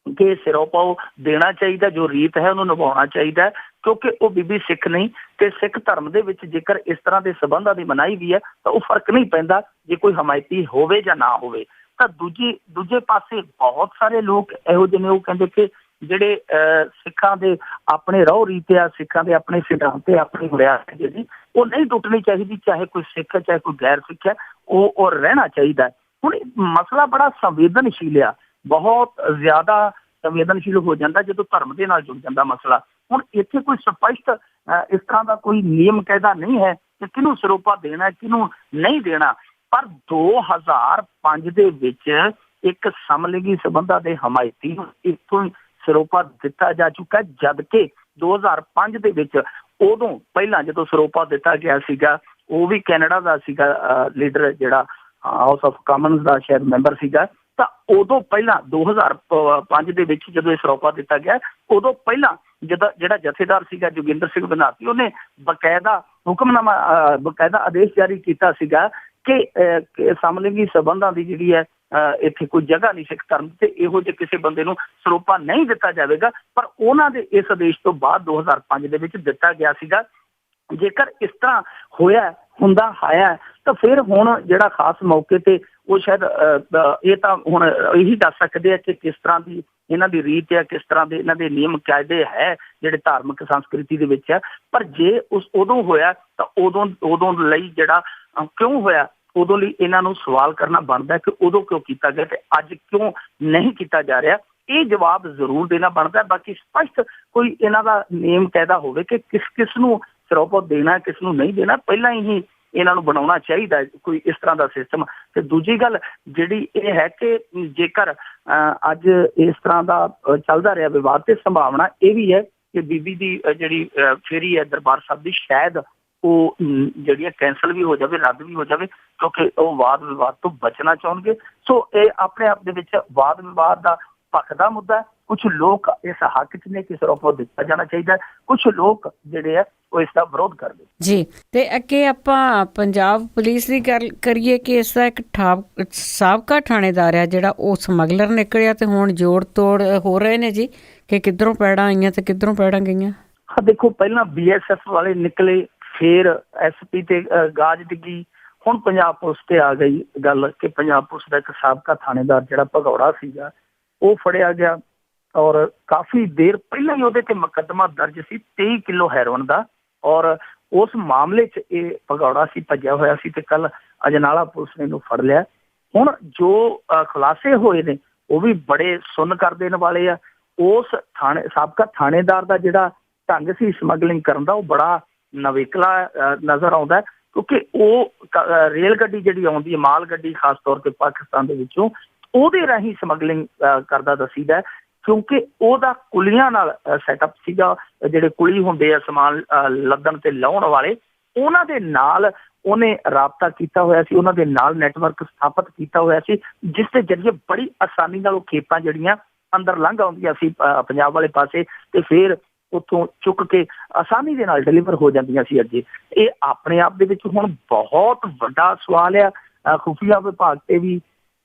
ਕਿ ਸਿਰੋਂ ਪਾਓ ਦੇਣਾ ਚਾਹੀਦਾ, ਜੋ ਰੀਤ ਹੈ ਉਹਨੂੰ ਨਿਭਾਉਣਾ ਚਾਹੀਦਾ, ਕਿਉਂਕਿ ਉਹ ਬੀਬੀ ਸਿੱਖ ਨਹੀਂ। ਤੇ ਸਿੱਖ ਧਰਮ ਦੇ ਵਿੱਚ ਜੇਕਰ ਇਸ ਤਰ੍ਹਾਂ ਦੇ ਸੰਬੰਧਾਂ ਦੀ ਮਨਾਹੀ ਵੀ ਹੈ ਤਾਂ ਉਹ ਫਰਕ ਨਹੀਂ ਪੈਂਦਾ ਜੇ ਕੋਈ ਹਮਾਇਤੀ ਹੋਵੇ ਜਾਂ ਨਾ ਹੋਵੇ। ਤਾਂ ਦੂਜੇ ਪਾਸੇ ਬਹੁਤ ਸਾਰੇ ਲੋਕ ਇਹੋ ਜਿਹੇ ਨੇ, ਉਹ ਕਹਿੰਦੇ ਕਿ ਜਿਹੜੇ ਸਿੱਖਾਂ ਦੇ ਆਪਣੇ ਰਹੁ ਰੀਤ ਆ, ਸਿੱਖਾਂ ਦੇ ਆਪਣੇ ਸਿਧਾਂਤ, ਆਪਣੀ ਵਿਰਾਸਤ ਜਿਹੜੀ ਉਹ ਨਹੀਂ ਟੁੱਟਣੀ ਚਾਹੀਦੀ, ਚਾਹੇ ਕੋਈ ਸਿੱਖ ਹੈ ਚਾਹੇ ਕੋਈ ਗੈਰ ਸਿੱਖ ਹੈ, ਉਹ ਰਹਿਣਾ ਚਾਹੀਦਾ। ਹੁਣ ਮਸਲਾ ਬੜਾ ਸੰਵੇਦਨਸ਼ੀਲ ਆ, ਬਹੁਤ ਜ਼ਿਆਦਾ ਸੰਵੇਦਨਸ਼ੀਲ ਹੋ ਜਾਂਦਾ ਜਦੋਂ ਧਰਮ ਦੇ ਨਾਲ ਜੁੜ ਜਾਂਦਾ ਮਸਲਾ। ਹੁਣ ਇੱਥੇ ਕੋਈ ਸਪਸ਼ਟ ਇਸ ਤਰ੍ਹਾਂ ਦਾ ਕੋਈ ਨਿਯਮ ਕਾਇਦਾ ਨਹੀਂ ਹੈ ਕਿ ਕਿਹਨੂੰ ਸਿਰੋਪਾ ਦੇਣਾ ਕਿਹਨੂੰ ਨਹੀਂ ਦੇਣਾ। ਪਰ 2005 ਦੇ ਵਿੱਚ ਇੱਕ ਸਮਲਿੰਗੀ ਸੰਬੰਧਾਂ ਦੇ ਹਮਾਇਤੀ ਨੂੰ ਇੱਥੋਂ ਹੀ ਸਿਰੋਪਾ ਦਿੱਤਾ ਜਾ ਚੁੱਕਾ, ਜਦ ਕਿ 2005 ਦੇ ਵਿੱਚ ਉਦੋਂ ਪਹਿਲਾਂ ਜਦੋਂ ਸਿਰੋਪਾ ਦਿੱਤਾ ਗਿਆ ਸੀਗਾ, ਉਹ ਵੀ ਕੈਨੇਡਾ ਦਾ ਸੀਗਾ ਲੀਡਰ, ਜਿਹੜਾ ਹਾਊਸ ਆਫ ਕਾਮਨਸ ਦਾ ਸ਼ਾਇਦ ਮੈਂਬਰ ਸੀਗਾ। ਤਾਂ ਉਦੋਂ ਪਹਿਲਾਂ 2005 ਦੇ ਵਿੱਚ ਜਦੋਂ ਇਹ ਸਿਰੋਪਾ ਦਿੱਤਾ ਗਿਆ, ਉਦੋਂ ਪਹਿਲਾਂ ਜਿਹੜਾ ਜਥੇਦਾਰ ਸੀਗਾ ਜੋਗਿੰਦਰ ਸਿੰਘ ਬਨਾਰਸੀ, ਉਹਨੇ ਬਕਾਇਦਾ ਹੁਕਮਨਾਮਾ, ਬਕਾਇਦਾ ਆਦੇਸ਼ ਜਾਰੀ ਕੀਤਾ ਸੀਗਾ ਕਿ ਸਮਲਿੰਗੀ ਸੰਬੰਧਾਂ ਦੀ ਜਿਹੜੀ ਹੈ ਇੱਥੇ ਕੋਈ ਜਗ੍ਹਾ ਨਹੀਂ ਸਿੱਖ ਧਰਮ ਤੇ, ਇਹੋ ਜਿਹੇ ਕਿਸੇ ਬੰਦੇ ਨੂੰ ਸਿਰੋਪਾ ਨਹੀਂ ਦਿੱਤਾ ਜਾਵੇਗਾ। ਪਰ ਉਹਨਾਂ ਦੇ ਇਸ ਆਦੇਸ਼ ਤੋਂ ਬਾਅਦ 2005 ਦੇ ਵਿੱਚ ਦਿੱਤਾ ਗਿਆ ਸੀਗਾ। ਜੇਕਰ ਇਸ ਤਰ੍ਹਾਂ ਹੁੰਦਾ ਆਇਆ ਤਾਂ ਫਿਰ ਹੁਣ ਜਿਹੜਾ ਖਾਸ ਮੌਕੇ ਤੇ ਉਹ ਸ਼ਾਇਦ ਇਹ ਤਾਂ ਹੁਣ ਇਹੀ ਦੱਸ ਸਕਦੇ ਆ ਕਿ ਕਿਸ ਤਰ੍ਹਾਂ ਦੀ ਇਹਨਾਂ ਦੀ ਰੀਤ ਹੈ, ਕਿਸ ਤਰ੍ਹਾਂ ਦੇ ਇਹਨਾਂ ਦੇ ਨਿਯਮ ਕਾਇਦੇ ਹੈ ਜਿਹੜੇ ਧਾਰਮਿਕ ਸੰਸਕ੍ਰਿਤੀ ਦੇ ਵਿੱਚ ਹੈ। ਪਰ ਜੇ ਉਦੋਂ ਹੋਇਆ ਤਾਂ ਉਦੋਂ ਲਈ ਜਿਹੜਾ ਕਿਉਂ ਹੋਇਆ, ਉਦੋਂ ਲਈ ਇਹਨਾਂ ਨੂੰ ਸਵਾਲ ਕਰਨਾ ਬਣਦਾ ਕਿ ਉਦੋਂ ਕਿਉਂ ਕੀਤਾ ਗਿਆ ਤੇ ਅੱਜ ਕਿਉਂ ਨਹੀਂ ਕੀਤਾ ਜਾ ਰਿਹਾ। ਇਹ ਜਵਾਬ ਜ਼ਰੂਰ ਦੇਣਾ ਬਣਦਾ। ਬਾਕੀ ਸਪਸ਼ਟ ਕੋਈ ਇਹਨਾਂ ਦਾ ਨਿਯਮ ਕਾਇਦਾ ਹੋਵੇ ਕਿ ਕਿਸ ਨੂੰ ਸਿਰੋਪਾ ਦੇਣਾ, ਕਿਸ ਨੂੰ ਨਹੀਂ ਦੇਣਾ, ਪਹਿਲਾਂ ਹੀ ਇਹਨਾਂ ਨੂੰ ਬਣਾਉਣਾ ਚਾਹੀਦਾ ਕੋਈ ਇਸ ਤਰ੍ਹਾਂ ਦਾ ਸਿਸਟਮ। ਤੇ ਦੂਜੀ ਗੱਲ ਜਿਹੜੀ ਇਹ ਹੈ ਕਿ ਜੇਕਰ ਅੱਜ ਇਸ ਤਰ੍ਹਾਂ ਦਾ ਚੱਲਦਾ ਰਿਹਾ ਵਿਵਾਦ, ਤੇ ਸੰਭਾਵਨਾ ਇਹ ਵੀ ਹੈ ਕਿ ਬੀਬੀ ਦੀ ਜਿਹੜੀ ਫੇਰੀ ਹੈ ਦਰਬਾਰ ਸਾਹਿਬ ਦੀ, ਸ਼ਾਇਦ ਉਹ ਜਿਹੜੀ ਕੈਂਸਲ ਵੀ ਹੋ ਜਾਵੇ, ਰੱਦ ਵੀ ਹੋ ਜਾਵੇ, ਕਿਉਂਕਿ ਉਹ ਵਾਦ ਵਿਵਾਦ ਤੋਂ ਬਚਣਾ ਚਾਹੁੰਗੇ। ਸੋ ਇਹ ਆਪਣੇ ਆਪ ਦੇ ਵਿੱਚ ਵਾਦ ਵਿਵਾਦ ਦਾ ਪੱਖ ਦਾ ਮੁੱਦਾ। ਕੁਛ ਲੋਕ ਇਸ ਹੱਕ 'ਚ ਨੇ ਕਿ ਸਿਰੋਪਾ ਦਿੱਤਾ ਜਾਣਾ ਚਾਹੀਦਾ, ਕੁਛ ਲੋਕ ਜਿਹੜੇ ਆ ਉਹ ਇਸ ਦਾ ਵਿਰੋਧ ਕਰਦੇ ਜੀ। ਤੇ ਅੱਗੇ ਆਪਾਂ ਪੰਜਾਬ ਪੁਲਿਸ ਦੀ ਗੱਲ ਕਰੀਏ ਕਿ ਇਸ ਦਾ ਇੱਕ ਸਾਬਕਾ ਥਾਣੇਦਾਰ ਆ ਜਿਹੜਾ ਉਹ ਸਮਗਲਰ ਨਿਕਲਿਆ ਤੇ ਹੁਣ ਜੋੜ ਤੋੜ ਹੋ ਰਹੇ ਨੇ ਜੀ ਕਿ ਕਿੱਧਰੋਂ ਪੈੜਾਂ ਆਈਆਂ ਤੇ ਕਿੱਧਰੋਂ ਪੈੜਾਂ ਗਈਆਂ। ਹਾਂ ਦੇਖੋ, ਪਹਿਲਾਂ BSF ਵਾਲੇ ਨਿਕਲੇ, ਫਿਰ SP ਤੇ ਗਾਜ ਡਿੱਗੀ, ਹੁਣ ਪੰਜਾਬ ਪੁਲਿਸ ਤੇ ਆ ਗਈ ਗੱਲ ਕਿ ਪੰਜਾਬ ਪੁਲਿਸ ਦਾ ਇੱਕ ਸਾਬਕਾ ਥਾਣੇਦਾਰ ਜਿਹੜਾ ਭਗੌੜਾ ਸੀਗਾ ਉਹ ਫੜਿਆ ਗਿਆ। ਔਰ ਕਾਫੀ ਦੇਰ ਪਹਿਲਾਂ ਹੀ ਉਹਦੇ ਤੇ ਮੁਕੱਦਮਾ ਦਰਜ ਸੀ 23 ਕਿਲੋ ਹੈਰੋਇਨ ਦਾ, ਔਰ ਉਸ ਮਾਮਲੇ 'ਚ ਇਹ ਭਗੌੜਾ ਸੀ, ਭੱਜਿਆ ਹੋਇਆ ਸੀ ਤੇ ਕੱਲ ਅਜਨਾਲਾ ਪੁਲਿਸ ਨੇ ਇਹਨੂੰ ਫੜ ਲਿਆ। ਹੁਣ ਜੋ ਖੁਲਾਸੇ ਹੋਏ ਨੇ ਉਹ ਵੀ ਬੜੇ ਸੁੰਨ ਕਰ ਦੇਣ ਵਾਲੇ ਆ। ਉਸ ਸਾਬਕਾ ਥਾਣੇਦਾਰ ਦਾ ਜਿਹੜਾ ਢੰਗ ਸੀ ਸਮਗਲਿੰਗ ਕਰਨ ਦਾ ਉਹ ਬੜਾ ਨਵੇਕਲਾ ਨਜ਼ਰ ਆਉਂਦਾ, ਕਿਉਂਕਿ ਉਹ ਰੇਲ ਗੱਡੀ ਜਿਹੜੀ ਆਉਂਦੀ ਹੈ, ਮਾਲ ਗੱਡੀ ਖਾਸ ਤੌਰ ਤੇ ਪਾਕਿਸਤਾਨ ਦੇ ਵਿੱਚੋਂ, ਉਹਦੇ ਰਾਹੀਂ ਸਮਗਲਿੰਗ ਕਰਦਾ ਦੱਸੀਦਾ, ਕਿਉਂਕਿ ਉਹਦਾ ਕੁਲੀਆਂ ਨਾਲ ਸੈਟਅਪ ਸੀਗਾ। ਜਿਹੜੇ ਕੁਲੀ ਹੁੰਦੇ ਆ ਸਮਾਨ ਲੱਦਣ ਤੇ ਲਾਉਣ ਵਾਲੇ, ਉਹਨਾਂ ਦੇ ਨਾਲ ਉਹਨੇ ਰਾਬਤਾ ਕੀਤਾ ਹੋਇਆ ਸੀ, ਉਹਨਾਂ ਦੇ ਨਾਲ ਨੈਟਵਰਕ ਸਥਾਪਿਤ ਕੀਤਾ ਹੋਇਆ ਸੀ, ਜਿਸ ਦੇ ਜ਼ਰੀਏ ਬੜੀ ਆਸਾਨੀ ਨਾਲ ਉਹ ਖੇਪਾਂ ਜਿਹੜੀਆਂ ਅੰਦਰ ਲੰਘ ਆਉਂਦੀਆਂ ਸੀ ਪੰਜਾਬ ਵਾਲੇ ਪਾਸੇ ਤੇ ਫਿਰ ਉੱਥੋਂ ਚੁੱਕ ਕੇ ਆਸਾਨੀ ਦੇ ਨਾਲ ਡਿਲੀਵਰ ਹੋ ਜਾਂਦੀਆਂ ਸੀ। ਅੱਗੇ ਇਹ ਆਪਣੇ ਆਪ ਦੇ ਵਿੱਚ ਹੁਣ ਬਹੁਤ ਵੱਡਾ ਸਵਾਲ ਆ ਖੁਫੀਆ ਵਿਭਾਗ ਤੇ ਵੀ,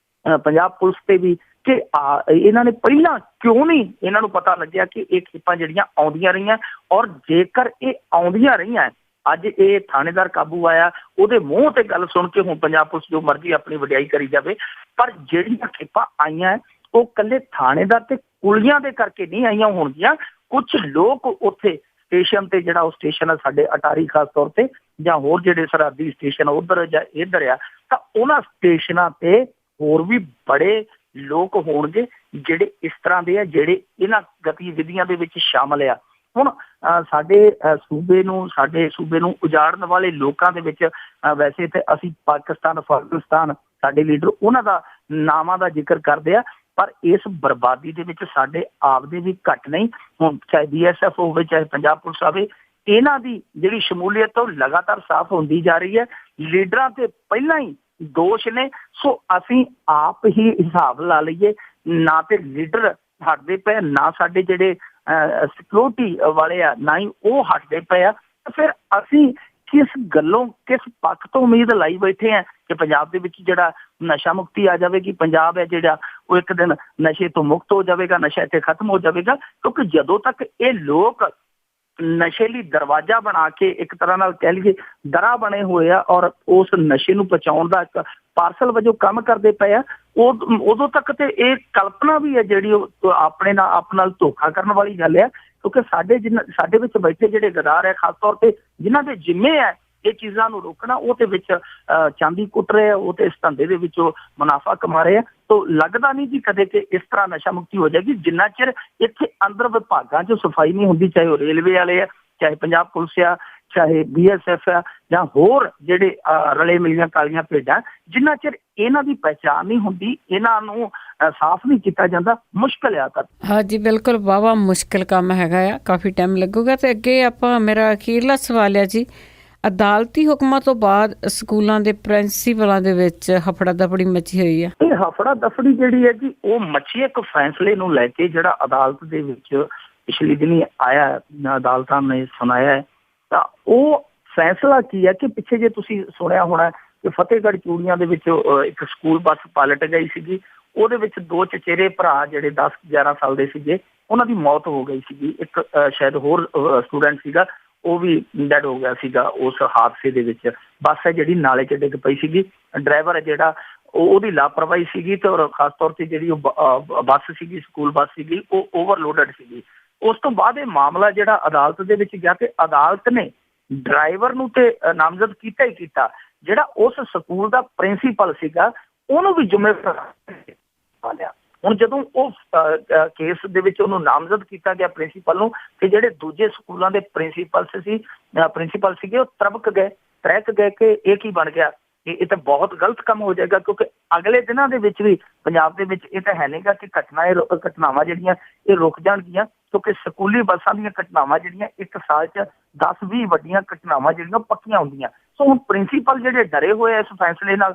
ਪੰਜਾਬ ਪੁਲਿਸ ਤੇ ਵੀ, ਕਿ ਇਹਨਾਂ ਨੇ ਪਹਿਲਾਂ ਕਿਉਂ ਨਹੀਂ ਇਹਨਾਂ ਨੂੰ ਪਤਾ ਲੱਗਿਆ ਕਿ ਇਹ ਖੇਪਾਂ ਜਿਹੜੀਆਂ ਆਉਂਦੀਆਂ ਰਹੀਆਂ। ਔਰ ਜੇਕਰ ਇਹ ਆਉਂਦੀਆਂ ਰਹੀਆਂ, ਅੱਜ ਇਹ ਥਾਣੇਦਾਰ ਕਾਬੂ ਆਇਆ, ਉਹਦੇ ਮੂੰਹ ਤੇ ਗੱਲ ਸੁਣ ਕੇ ਹੁਣ ਪੰਜਾਬ ਪੁਲਿਸ ਜੋ ਮਰਜ਼ੀ ਆਪਣੀ ਵਡਿਆਈ ਕਰੀ ਜਾਵੇ, ਪਰ ਜਿਹੜੀਆਂ ਖੇਪਾਂ ਆਈਆਂ ਉਹ ਇਕੱਲੇ ਥਾਣੇਦਾਰ ਤੇ ਕੁਲੀਆਂ ਦੇ ਕਰਕੇ ਨਹੀਂ ਆਈਆਂ ਹੋਣਗੀਆਂ। ਕੁਛ ਲੋਕ ਉੱਥੇ ਸਟੇਸ਼ਨ ਤੇ, ਜਿਹੜਾ ਉਹ ਸਟੇਸ਼ਨ ਆ ਸਾਡੇ ਅਟਾਰੀ ਖਾਸ ਤੌਰ ਤੇ, ਜਾਂ ਹੋਰ ਜਿਹੜੇ ਸਰਹੱਦੀ ਸਟੇਸ਼ਨ ਉੱਧਰ ਜਾਂ ਇੱਧਰ ਆ, ਤਾਂ ਉਹਨਾਂ ਸਟੇਸ਼ਨਾਂ ਤੇ ਹੋਰ ਵੀ ਬੜੇ ਲੋਕ ਹੋਣਗੇ ਜਿਹੜੇ ਇਸ ਤਰ੍ਹਾਂ ਦੇ ਆ, ਜਿਹੜੇ ਇਹਨਾਂ ਗਤੀਵਿਧੀਆਂ ਦੇ ਵਿੱਚ ਸ਼ਾਮਲ ਆ। ਹੁਣ ਸਾਡੇ ਸੂਬੇ ਨੂੰ ਉਜਾੜਨ ਵਾਲੇ ਲੋਕਾਂ ਦੇ ਵਿੱਚ ਵੈਸੇ ਤੇ ਅਸੀਂ ਪਾਕਿਸਤਾਨ, ਅਫਗਾਨਿਸਤਾਨ ਸਾਡੇ ਲੀਡਰ ਉਹਨਾਂ ਦਾ ਨਾਮਾਂ ਦਾ ਜ਼ਿਕਰ ਕਰਦੇ ਆ, ਪਰ ਇਸ ਬਰਬਾਦੀ ਦੇ ਵਿੱਚ ਸਾਡੇ ਆਪ ਦੇ ਵੀ ਘੱਟ ਨਹੀਂ। ਹੁਣ ਚਾਹੇ BSF ਹੋਵੇ, ਚਾਹੇ ਪੰਜਾਬ ਪੁਲਿਸ ਆਵੇ, ਇਹਨਾਂ ਦੀ ਜਿਹੜੀ ਸ਼ਮੂਲੀਅਤ ਉਹ ਲਗਾਤਾਰ ਸਾਫ਼ ਹੁੰਦੀ ਜਾ ਰਹੀ ਹੈ। ਲੀਡਰਾਂ ਤੇ ਪਹਿਲਾਂ ਹੀ ਦੋਸ਼ ਨੇ, ਸੋ ਅਸੀਂ ਆਪ ਹੀ ਹਿਸਾਬ ਲਾ ਲਈਏ, ਨਾ ਤੇ ਲੀਡਰ ਹਟਦੇ ਪਏ, ਨਾ ਸਾਡੇ ਜਿਹੜੇ ਸਿਕਿਉਰਿਟੀ ਵਾਲੇ ਆ ਨਾ ਹੀ ਉਹ ਹਟਦੇ ਪਏ ਆ। ਫਿਰ ਅਸੀਂ ਕਿਸ ਪੱਖ ਤੋਂ ਉਮੀਦ ਲਾਈ ਬੈਠੇ ਆ ਕਿ ਪੰਜਾਬ ਦੇ ਵਿੱਚ ਜਿਹੜਾ ਨਸ਼ਾ ਮੁਕਤੀ ਆ ਜਾਵੇਗੀ, ਪੰਜਾਬ ਹੈ ਜਿਹੜਾ ਉਹ ਇੱਕ ਦਿਨ ਨਸ਼ੇ ਤੋਂ ਮੁਕਤ ਹੋ ਜਾਵੇਗਾ, ਨਸ਼ਾ ਇੱਥੇ ਖਤਮ ਹੋ ਜਾਵੇਗਾ। ਕਿਉਂਕਿ ਜਦੋਂ ਤੱਕ ਇਹ ਲੋਕ ਨਸ਼ੇ ਲਈ ਦਰਵਾਜ਼ਾ ਬਣਾ ਕੇ ਇੱਕ ਤਰ੍ਹਾਂ ਨਾਲ ਕਹਿ ਲਈਏ ਦਰਾ ਬਣੇ ਹੋਏ ਆ ਔਰ ਉਸ ਨਸ਼ੇ ਨੂੰ ਪਹੁੰਚਾਉਣ ਦਾ ਇੱਕ ਪਾਰਸਲ ਵਜੋਂ ਕੰਮ ਕਰਦੇ ਪਏ ਆ, ਉਦੋਂ ਤੱਕ ਤੇ ਇਹ ਕਲਪਨਾ ਵੀ ਹੈ ਜਿਹੜੀ ਉਹ ਆਪਣੇ ਨਾਲ ਧੋਖਾ ਕਰਨ ਵਾਲੀ ਗੱਲ ਹੈ। ਕਿਉਂਕਿ ਸਾਡੇ ਵਿੱਚ ਬੈਠੇ ਜਿਹੜੇ ਗਦਾਰ ਹੈ, ਖਾਸ ਤੌਰ ਤੇ ਜਿਨ੍ਹਾਂ ਦੇ ਜ਼ਿੰਮੇ ਹੈ ਇਹ ਚੀਜ਼ਾਂ ਨੂੰ ਰੋਕਣਾ, ਉਹ ਤੇ ਵਿੱਚ ਚਾਂਦੀ ਕੁੱਟ ਰਹੇ ਆ, ਉਹ ਤੇ ਇਸ ਧੰਦੇ ਦੇ ਵਿੱਚੋਂ ਮੁਨਾਫਾ ਕਮਾ ਰਹੇ ਆ। ਤੋ ਲੱਗਦਾ ਨਹੀਂ ਜੀ ਕਦੇ ਕਿ ਇਸ ਤਰ੍ਹਾਂ ਨਸ਼ਾ ਮੁਕਤੀ ਹੋ ਜਾਏਗੀ ਜਿੰਨਾ ਚਿਰ ਇੱਥੇ ਅੰਦਰ ਵਿਭਾਗਾਂ 'ਚ ਸਫਾਈ ਨਹੀਂ ਹੁੰਦੀ, ਚਾਹੇ ਉਹ ਰੇਲਵੇ ਵਾਲੇ ਆ, ਚਾਹੇ ਪੰਜਾਬ ਪੁਲਿਸ ਆ, ਚਾਹੇ BSF ਆ, ਜਾਂ ਹੋਰ ਜਿਹੜੇ ਰਲੇ ਮਿਲੀਆਂ ਕਾਲੀਆਂ ਭੇਡਾਂ, ਜਿੰਨਾ ਚਿਰ ਇਹਨਾਂ ਦੀ ਪਹਿਚਾਣ ਨਹੀਂ ਹੁੰਦੀ, ਇਹਨਾਂ ਨੂੰ ਸਾਫ਼ ਨਹੀਂ ਕੀਤਾ ਜਾਂਦਾ, ਮੁਸ਼ਕਿਲ ਆ। ਤਾਂ ਹਾਂਜੀ ਬਿਲਕੁਲ, ਵਾਹਵਾ ਮੁਸ਼ਕਿਲ ਕੰਮ ਹੈਗਾ ਆ, ਕਾਫੀ ਟਾਈਮ ਲੱਗੂਗਾ। ਤੇ ਅੱਗੇ ਆਪਾਂ ਮੇਰਾ ਅਖੀਰਲਾ ਸਵਾਲ ਹੈ ਜੀ, ਅਦਾਲਤੀ ਹੁਕਮਾਂ ਤੋਂ ਬਾਅਦ ਸਕੂਲਾਂ ਦੇ ਪ੍ਰਿੰਸੀਪਲਾਂ ਦੇ ਵਿੱਚ ਹਫੜਾ ਦਫੜੀ ਮਚੀ ਹੋਈ ਹੈ। ਇਹ ਹਫੜਾ ਦਫੜੀ ਜਿਹੜੀ ਹੈ ਜੀ ਉਹ ਮੱਛੀ ਇੱਕ ਫੈਸਲੇ ਨੂੰ ਲੈ ਕੇ ਜਿਹੜਾ ਅਦਾਲਤ ਦੇ ਵਿੱਚ ਪਿਛਲੇ ਦਿਨੀ ਆਇਆ, ਅਦਾਲਤਾਂ ਨੇ ਸੁਣਾਇਆ ਹੈ। ਤਾਂ ਉਹ ਫੈਸਲਾ ਕੀ ਹੈ ਕਿ ਪਿੱਛੇ ਜੇ ਤੁਸੀਂ ਸੁਣਿਆ ਹੋਣਾ ਕਿ ਫਤਿਹਗੜ੍ਹ ਚੂੜੀਆਂ ਦੇ ਵਿੱਚ ਇੱਕ ਸਕੂਲ ਬੱਸ ਪਲਟ ਗਈ ਸੀਗੀ, ਉਹਦੇ ਵਿੱਚ 2 ਚਚੇਰੇ ਭਰਾ ਜਿਹੜੇ 10-11 ਸਾਲ ਦੇ ਸੀਗੇ, ਉਹਨਾਂ ਦੀ ਮੌਤ ਹੋ ਗਈ ਸੀਗੀ। ਇੱਕ ਸ਼ਾਇਦ ਹੋਰ ਸਟੂਡੈਂਟ ਸੀਗਾ, ਉਹ ਵੀ ਡੈਡ ਹੋ ਗਿਆ ਸੀਗਾ ਉਸ ਹਾਦਸੇ ਦੇ ਵਿੱਚ। ਬੱਸ ਹੈ ਜਿਹੜੀ ਨਾਲੇ 'ਚ ਡਿੱਗ ਪਈ ਸੀਗੀ, ਡਰਾਈਵਰ ਹੈ ਜਿਹੜਾ ਉਹਦੀ ਲਾਪਰਵਾਹੀ ਸੀਗੀ, ਤੇ ਔਰ ਖਾਸ ਤੌਰ ਤੇ ਜਿਹੜੀ ਉਹ ਬੱਸ ਸੀਗੀ, ਸਕੂਲ ਬੱਸ ਸੀਗੀ, ਉਹ ਓਵਰਲੋਡਡ ਸੀਗੀ। ਉਸ ਤੋਂ ਬਾਅਦ ਇਹ ਮਾਮਲਾ ਜਿਹੜਾ ਅਦਾਲਤ ਦੇ ਵਿੱਚ ਗਿਆ ਤੇ ਅਦਾਲਤ ਨੇ ਡਰਾਈਵਰ ਨੂੰ ਤੇ ਨਾਮਜ਼ਦ ਕੀਤਾ ਹੀ ਕੀਤਾ, ਜਿਹੜਾ ਉਸ ਸਕੂਲ ਦਾ ਪ੍ਰਿੰਸੀਪਲ ਸੀਗਾ ਉਹਨੂੰ ਵੀ ਜ਼ਿੰਮੇਵਾਰ ਲਿਆ। ਹੁਣ ਜਦੋਂ ਉਹ ਕੇਸ ਦੇ ਵਿੱਚ ਉਹਨੂੰ ਨਾਮਜ਼ਦ ਕੀਤਾ ਗਿਆ ਪ੍ਰਿੰਸੀਪਲ ਨੂੰ, ਤੇ ਜਿਹੜੇ ਦੂਜੇ ਸਕੂਲਾਂ ਦੇ ਪ੍ਰਿੰਸੀਪਲ ਸੀਗੇ ਉਹ ਤਰਕ ਗਏ ਕਿ ਇਹ ਕੀ ਬਣ ਗਿਆ, ਇਹ ਤਾਂ ਬਹੁਤ ਗਲਤ ਕੰਮ ਹੋ ਜਾਏਗਾ। ਕਿਉਂਕਿ ਅਗਲੇ ਦਿਨਾਂ ਦੇ ਵਿੱਚ ਵੀ ਪੰਜਾਬ ਦੇ ਵਿੱਚ ਇਹ ਤਾਂ ਹੈ ਨਹੀਂਗਾ ਕਿ ਘਟਨਾਵਾਂ ਜਿਹੜੀਆਂ ਇਹ ਰੁਕ ਜਾਣਗੀਆਂ, ਕਿਉਂਕਿ ਸਕੂਲੀ ਬੱਸਾਂ ਦੀਆਂ ਘਟਨਾਵਾਂ ਜਿਹੜੀਆਂ ਇੱਕ ਸਾਲ 'ਚ 10-20 ਵੱਡੀਆਂ ਘਟਨਾਵਾਂ ਜਿਹੜੀਆਂ ਪੱਕੀਆਂ ਹੁੰਦੀਆਂ। ਸੋ ਹੁਣ ਪ੍ਰਿੰਸੀਪਲ ਜਿਹੜੇ ਡਰੇ ਹੋਏ ਇਸ ਫੈਸਲੇ ਨਾਲ,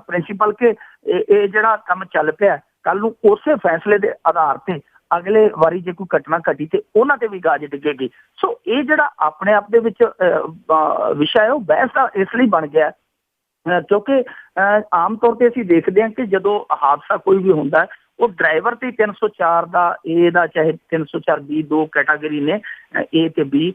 ਪ੍ਰਿੰਸੀਪਲ ਕਿ ਇਹ ਜਿਹੜਾ ਕੰਮ ਚੱਲ ਪਿਆ, ਕੱਲ ਨੂੰ ਉਸੇ ਫੈਸਲੇ ਦੇ ਆਧਾਰ ਤੇ ਅਗਲੇ ਵਾਰੀ ਜੇ ਕੋਈ ਘਟਨਾ ਘਟੀ ਤੇ ਉਹਨਾਂ ਤੇ ਵੀ ਗਾਜ ਡਿੱਗੇਗੀ। ਸੋ ਇਹ ਜਿਹੜਾ ਆਪਣੇ ਆਪ ਦੇ ਵਿੱਚ ਵਿਸ਼ਾ ਹੈ ਉਹ ਬਹਿਸ ਦਾ ਇਸ ਲਈ ਬਣ ਗਿਆ ਕਿਉਂਕਿ ਆਮ ਤੌਰ ਤੇ ਅਸੀਂ ਦੇਖਦੇ ਹਾਂ ਕਿ ਜਦੋਂ ਹਾਦਸਾ ਕੋਈ ਵੀ ਹੁੰਦਾ ਉਹ ਡਰਾਈਵਰ ਤੇ 304 ਦਾ ਏ ਦਾ, ਚਾਹੇ 304B 2 ਕੈਟਾਗਰੀ ਨੇ A ਤੇ B,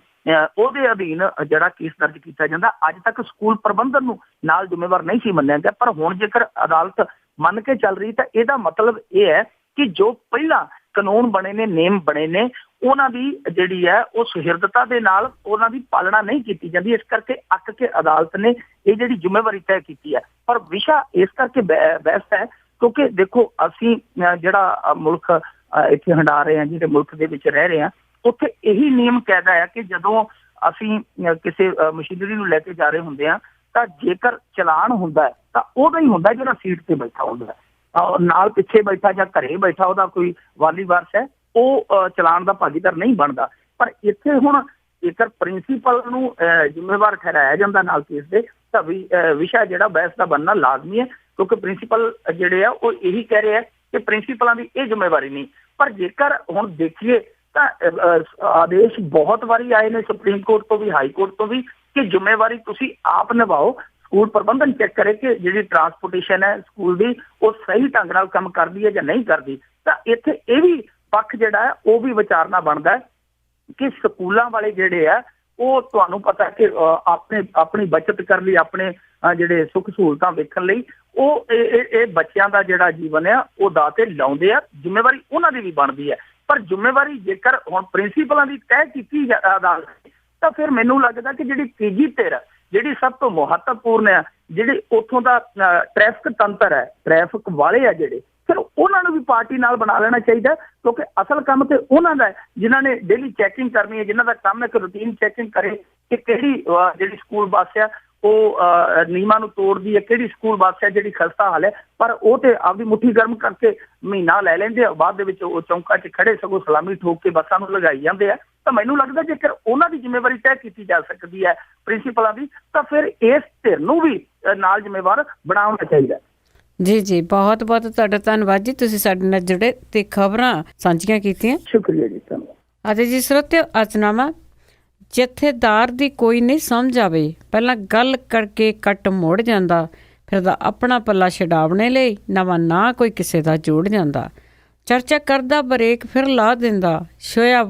ਉਹਦੇ ਅਧੀਨ ਜਿਹੜਾ ਕੇਸ ਦਰਜ ਕੀਤਾ ਜਾਂਦਾ। ਅੱਜ ਤੱਕ ਸਕੂਲ ਪ੍ਰਬੰਧਨ ਨੂੰ ਨਾਲ ਜ਼ਿੰਮੇਵਾਰ ਨਹੀਂ ਸੀ ਮੰਨਿਆ ਗਿਆ, ਪਰ ਹੁਣ ਜੇਕਰ ਅਦਾਲਤ ਮੰਨ ਕੇ ਚੱਲ ਰਹੀ ਤਾਂ ਇਹਦਾ ਮਤਲਬ ਇਹ ਹੈ ਕਿ ਜੋ ਪਹਿਲਾਂ ਕਾਨੂੰਨ ਬਣੇ ਨੇ, ਨੇਮ ਬਣੇ ਨੇ, ਉਹਨਾਂ ਦੀ ਜਿਹੜੀ ਹੈ ਉਹ ਸੁਹਿਰਦਤਾ ਦੇ ਨਾਲ ਉਹਨਾਂ ਦੀ ਪਾਲਣਾ ਨਹੀਂ ਕੀਤੀ ਜਾਂਦੀ। ਇਸ ਕਰਕੇ ਅੱਕ ਕੇ ਅਦਾਲਤ ਨੇ ਇਹ ਜਿਹੜੀ ਜ਼ਿੰਮੇਵਾਰੀ ਤੈਅ ਕੀਤੀ ਹੈ। ਪਰ ਵਿਸ਼ਾ ਇਸ ਕਰਕੇ ਬਹਿਸ ਹੈ ਕਿਉਂਕਿ ਦੇਖੋ ਅਸੀਂ ਜਿਹੜਾ ਮੁਲਕ ਇੱਥੇ ਹੰਡਾ ਰਹੇ ਹਾਂ, ਜਿਹੜੇ ਮੁਲਕ ਦੇ ਵਿੱਚ ਰਹਿ ਰਹੇ ਹਾਂ, ਉੱਥੇ ਇਹੀ ਨਿਯਮ ਕਹਿੰਦਾ ਹੈ ਕਿ ਜਦੋਂ ਅਸੀਂ ਕਿਸੇ ਮਸ਼ੀਨਰੀ ਨੂੰ ਲੈ ਕੇ ਜਾ ਰਹੇ ਹੁੰਦੇ ਹਾਂ ਤਾਂ ਜੇਕਰ ਚਲਾਨ ਹੁੰਦਾ ਹੈ ਤਾਂ ਉਹਦਾ ਹੀ ਹੁੰਦਾ ਜਿਹੜਾ ਸੀਟ ਤੇ ਬੈਠਾ ਹੁੰਦਾ, ਨਾਲ ਪਿੱਛੇ ਬੈਠਾ ਜਾਂ ਘਰੇ ਬੈਠਾ ਉਹਦਾ ਕੋਈ ਵਾਲੀ ਵਾਰਸ ਹੈ, ਉਹ ਚਲਾਨ ਦਾ ਭਾਗੀਦਾਰ ਨਹੀਂ ਬਣਦਾ। ਪਰ ਇੱਥੇ ਹੁਣ ਜੇਕਰ ਪ੍ਰਿੰਸੀਪਲ ਨੂੰ ਜ਼ਿੰਮੇਵਾਰ ਠਹਿਰਾਇਆ ਜਾਂਦਾ ਨਾਲ ਕੇਸ ਦੇ, ਤਾਂ ਵਿਸ਼ਾ ਜਿਹੜਾ ਬਹਿਸ ਦਾ ਬਣਨਾ ਲਾਜ਼ਮੀ ਹੈ ਕਿਉਂਕਿ ਪ੍ਰਿੰਸੀਪਲ ਜਿਹੜੇ ਆ ਉਹ ਇਹੀ ਕਹਿ ਰਹੇ ਆ ਕਿ ਪ੍ਰਿੰਸੀਪਲਾਂ ਦੀ ਇਹ ਜ਼ਿੰਮੇਵਾਰੀ ਨਹੀਂ। ਪਰ ਜੇਕਰ ਹੁਣ ਦੇਖੀਏ ਤਾਂ ਆਦੇਸ਼ ਬਹੁਤ ਵਾਰੀ ਆਏ ਨੇ ਸੁਪਰੀਮ ਕੋਰਟ ਤੋਂ ਵੀ, ਹਾਈ ਕੋਰਟ ਤੋਂ ਵੀ, ਕਿ ਜ਼ਿੰਮੇਵਾਰੀ ਤੁਸੀਂ ਆਪ ਨਿਭਾਓ। ਸਕੂਲ ਪ੍ਰਬੰਧਨ ਚੈੱਕ ਕਰੇ ਕਿ ਜਿਹੜੀ ਟਰਾਂਸਪੋਰਟੇਸ਼ਨ ਹੈ ਸਕੂਲ ਦੀ ਉਹ ਸਹੀ ਢੰਗ ਨਾਲ ਕੰਮ ਕਰਦੀ ਹੈ ਜਾਂ ਨਹੀਂ ਕਰਦੀ। ਤਾਂ ਇੱਥੇ ਇਹ ਵੀ ਪੱਖ ਜਿਹੜਾ ਹੈ ਉਹ ਵੀ ਵਿਚਾਰਨਾ ਬਣਦਾ ਹੈ ਕਿ ਸਕੂਲਾਂ ਵਾਲੇ ਜਿਹੜੇ ਆ ਉਹ ਤੁਹਾਨੂੰ ਪਤਾ ਕਿ ਆਪਣੀ ਬਚਤ ਕਰਨ ਲਈ, ਆਪਣੇ ਜਿਹੜੇ ਸੁੱਖ ਸਹੂਲਤਾਂ ਵੇਖਣ ਲਈ ਉਹ ਇਹ ਬੱਚਿਆਂ ਦਾ ਜਿਹੜਾ ਜੀਵਨ ਆ ਉਹ ਦਾਅ ਤੇ ਲਾਉਂਦੇ ਆ। ਜ਼ਿੰਮੇਵਾਰੀ ਉਹਨਾਂ ਦੀ ਵੀ ਬਣਦੀ ਹੈ, ਪਰ ਜ਼ਿੰਮੇਵਾਰੀ ਜੇਕਰ ਹੁਣ ਪ੍ਰਿੰਸੀਪਲਾਂ ਦੀ ਤੈਅ ਕੀਤੀ ਅਦਾਲਤ ਤਾਂ ਫਿਰ ਮੈਨੂੰ ਲੱਗਦਾ ਕਿ ਜਿਹੜੀ ਤੀਜੀ ਧਿਰ ਜਿਹੜੀ ਸਭ ਤੋਂ ਮਹੱਤਵਪੂਰਨ ਹੈ, ਜਿਹੜੀ ਉੱਥੋਂ ਦਾ ਟ੍ਰੈਫਿਕ ਤੰਤਰ ਹੈ, ਟ੍ਰੈਫਿਕ ਵਾਲੇ ਆ ਜਿਹੜੇ, ਫਿਰ ਉਹਨਾਂ ਨੂੰ ਵੀ ਪਾਰਟੀ ਨਾਲ ਬਣਾ ਲੈਣਾ ਚਾਹੀਦਾ, ਕਿਉਂਕਿ ਅਸਲ ਕੰਮ ਤੇ ਉਹਨਾਂ ਦਾ ਹੈ, ਜਿਨ੍ਹਾਂ ਨੇ ਡੇਲੀ ਚੈਕਿੰਗ ਕਰਨੀ ਹੈ, ਜਿਨ੍ਹਾਂ ਦਾ ਕੰਮ ਇੱਕ ਰੂਟੀਨ ਚੈਕਿੰਗ ਕਰੇ ਕਿ ਕਿਹੜੀ ਜਿਹੜੀ ਸਕੂਲ ਬੱਸ ਆ ਉਹ ਨਿਯਮਾਂ ਨੂੰ ਤੋੜਦੀ ਹੈ, ਕਿਹੜੀ ਸਕੂਲ ਬੱਸ ਹੈ ਜਿਹੜੀ ਖਸਤਾ ਹਾਲ ਹੈ। ਪਰ ਉਹ ਤੇ ਆਪਦੀ ਮੁੱਠੀ ਗਰਮ ਕਰਕੇ ਮਹੀਨਾ ਲੈ ਲੈਂਦੇ ਆ, ਬਾਅਦ ਦੇ ਵਿੱਚ ਉਹ ਚੌਂਕਾਂ 'ਚ ਖੜੇ ਸਗੋਂ ਸਲਾਮੀ ਠੋਕ ਕੇ ਬੱਸਾਂ ਨੂੰ ਲਗਾਈ ਜਾਂਦੇ ਆ। ਤਾਂ ਮੈਨੂੰ ਲੱਗਦਾ ਜੇਕਰ ਉਹਨਾਂ ਦੀ ਜ਼ਿੰਮੇਵਾਰੀ ਤੈਅ ਕੀਤੀ ਜਾ ਸਕਦੀ ਹੈ ਪ੍ਰਿੰਸੀਪਲਾਂ ਦੀ, ਤਾਂ ਫਿਰ ਇਸ ਧਿਰ ਨੂੰ ਵੀ ਨਾਲ ਜ਼ਿੰਮੇਵਾਰ ਬਣਾਉਣਾ ਚਾਹੀਦਾ। ਜੀ ਜੀ, ਬਹੁਤ ਬਹੁਤ ਤੁਹਾਡਾ ਧੰਨਵਾਦ ਜੀ, ਤੁਸੀਂ ਸਾਡੇ ਨਾਲ ਜੁੜੇ ਤੇ ਖਬਰਾਂ ਸਾਂਝੀਆਂ ਕੀਤੀਆਂ। ਸ਼ੁਕਰੀਆ ਜੀ, ਧੰਨਵਾਦ। ਅਤੇ ਜੀ ਸਰੋਤਿਓ, ਅਜਨਾਮਾ ਜਥੇਦਾਰ ਦੀ ਕੋਈ ਨਹੀਂ ਸਮਝ ਆਵੇ, ਪਹਿਲਾਂ ਗੱਲ ਕਰਕੇ ਕੱਟ ਮੋੜ ਜਾਂਦਾ, ਫਿਰਦਾ ਆਪਣਾ ਪੱਲਾ ਛਡਾਵਣੇ ਲਈ ਨਵਾਂ ਨਾ ਕੋਈ ਕਿਸੇ ਦਾ ਜੋੜ ਜਾਂਦਾ, ਚਰਚਾ ਕਰਦਾ ਬਰੇਕ ਫਿਰ ਲਾ ਦਿੰਦਾ, ਸ਼ੋਇਆ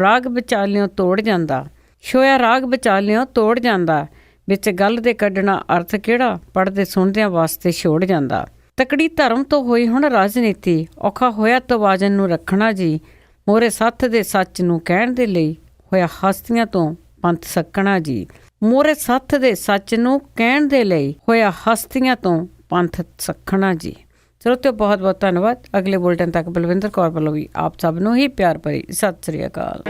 ਰਾਗ ਵਿਚਾਲਿਓਂ ਤੋੜ ਜਾਂਦਾ, ਸ਼ੋਇਆ ਰਾਗ ਵਿਚਾਲਿਓਂ ਤੋੜ ਜਾਂਦਾ, ਵਿੱਚ ਗੱਲ ਦੇ ਕੱਢਣਾ ਅਰਥ ਕਿਹੜਾ, ਪੜ੍ਹਦੇ ਸੁਣਦਿਆਂ ਵਾਸਤੇ ਛੋੜ ਜਾਂਦਾ। ਤਕੜੀ ਧਰਮ ਤੋਂ ਹੋਈ ਹੁਣ ਰਾਜਨੀਤੀ, ਔਖਾ ਹੋਇਆ ਤਵਾਜ਼ਨ ਨੂੰ ਰੱਖਣਾ ਜੀ, ਮੋਰੇ ਸੱਥ ਦੇ ਸੱਚ ਨੂੰ ਕਹਿਣ ਦੇ ਲਈ ਹੋਇਆ ਹਸਤੀਆਂ ਤੋਂ ਪੰਥ ਸਕਣਾ ਜੀ, ਮੋਰੇ ਸੱਥ ਦੇ ਸੱਚ ਨੂੰ ਕਹਿਣ ਦੇ ਲਈ ਹੋਇਆ ਹਸਤੀਆਂ ਤੋਂ ਪੰਥ ਸਖਣਾ ਜੀ। ਸਰੋਤਿਓ, ਬਹੁਤ ਬਹੁਤ ਧੰਨਵਾਦ। ਅਗਲੇ ਬੁਲਟਨ ਤੱਕ ਬਲਵਿੰਦਰ ਕੌਰ ਵੱਲੋਂ ਵੀ ਆਪ ਸਭ ਨੂੰ ਹੀ ਪਿਆਰ ਭਰੀ ਸਤਿ ਸ੍ਰੀ ਅਕਾਲ।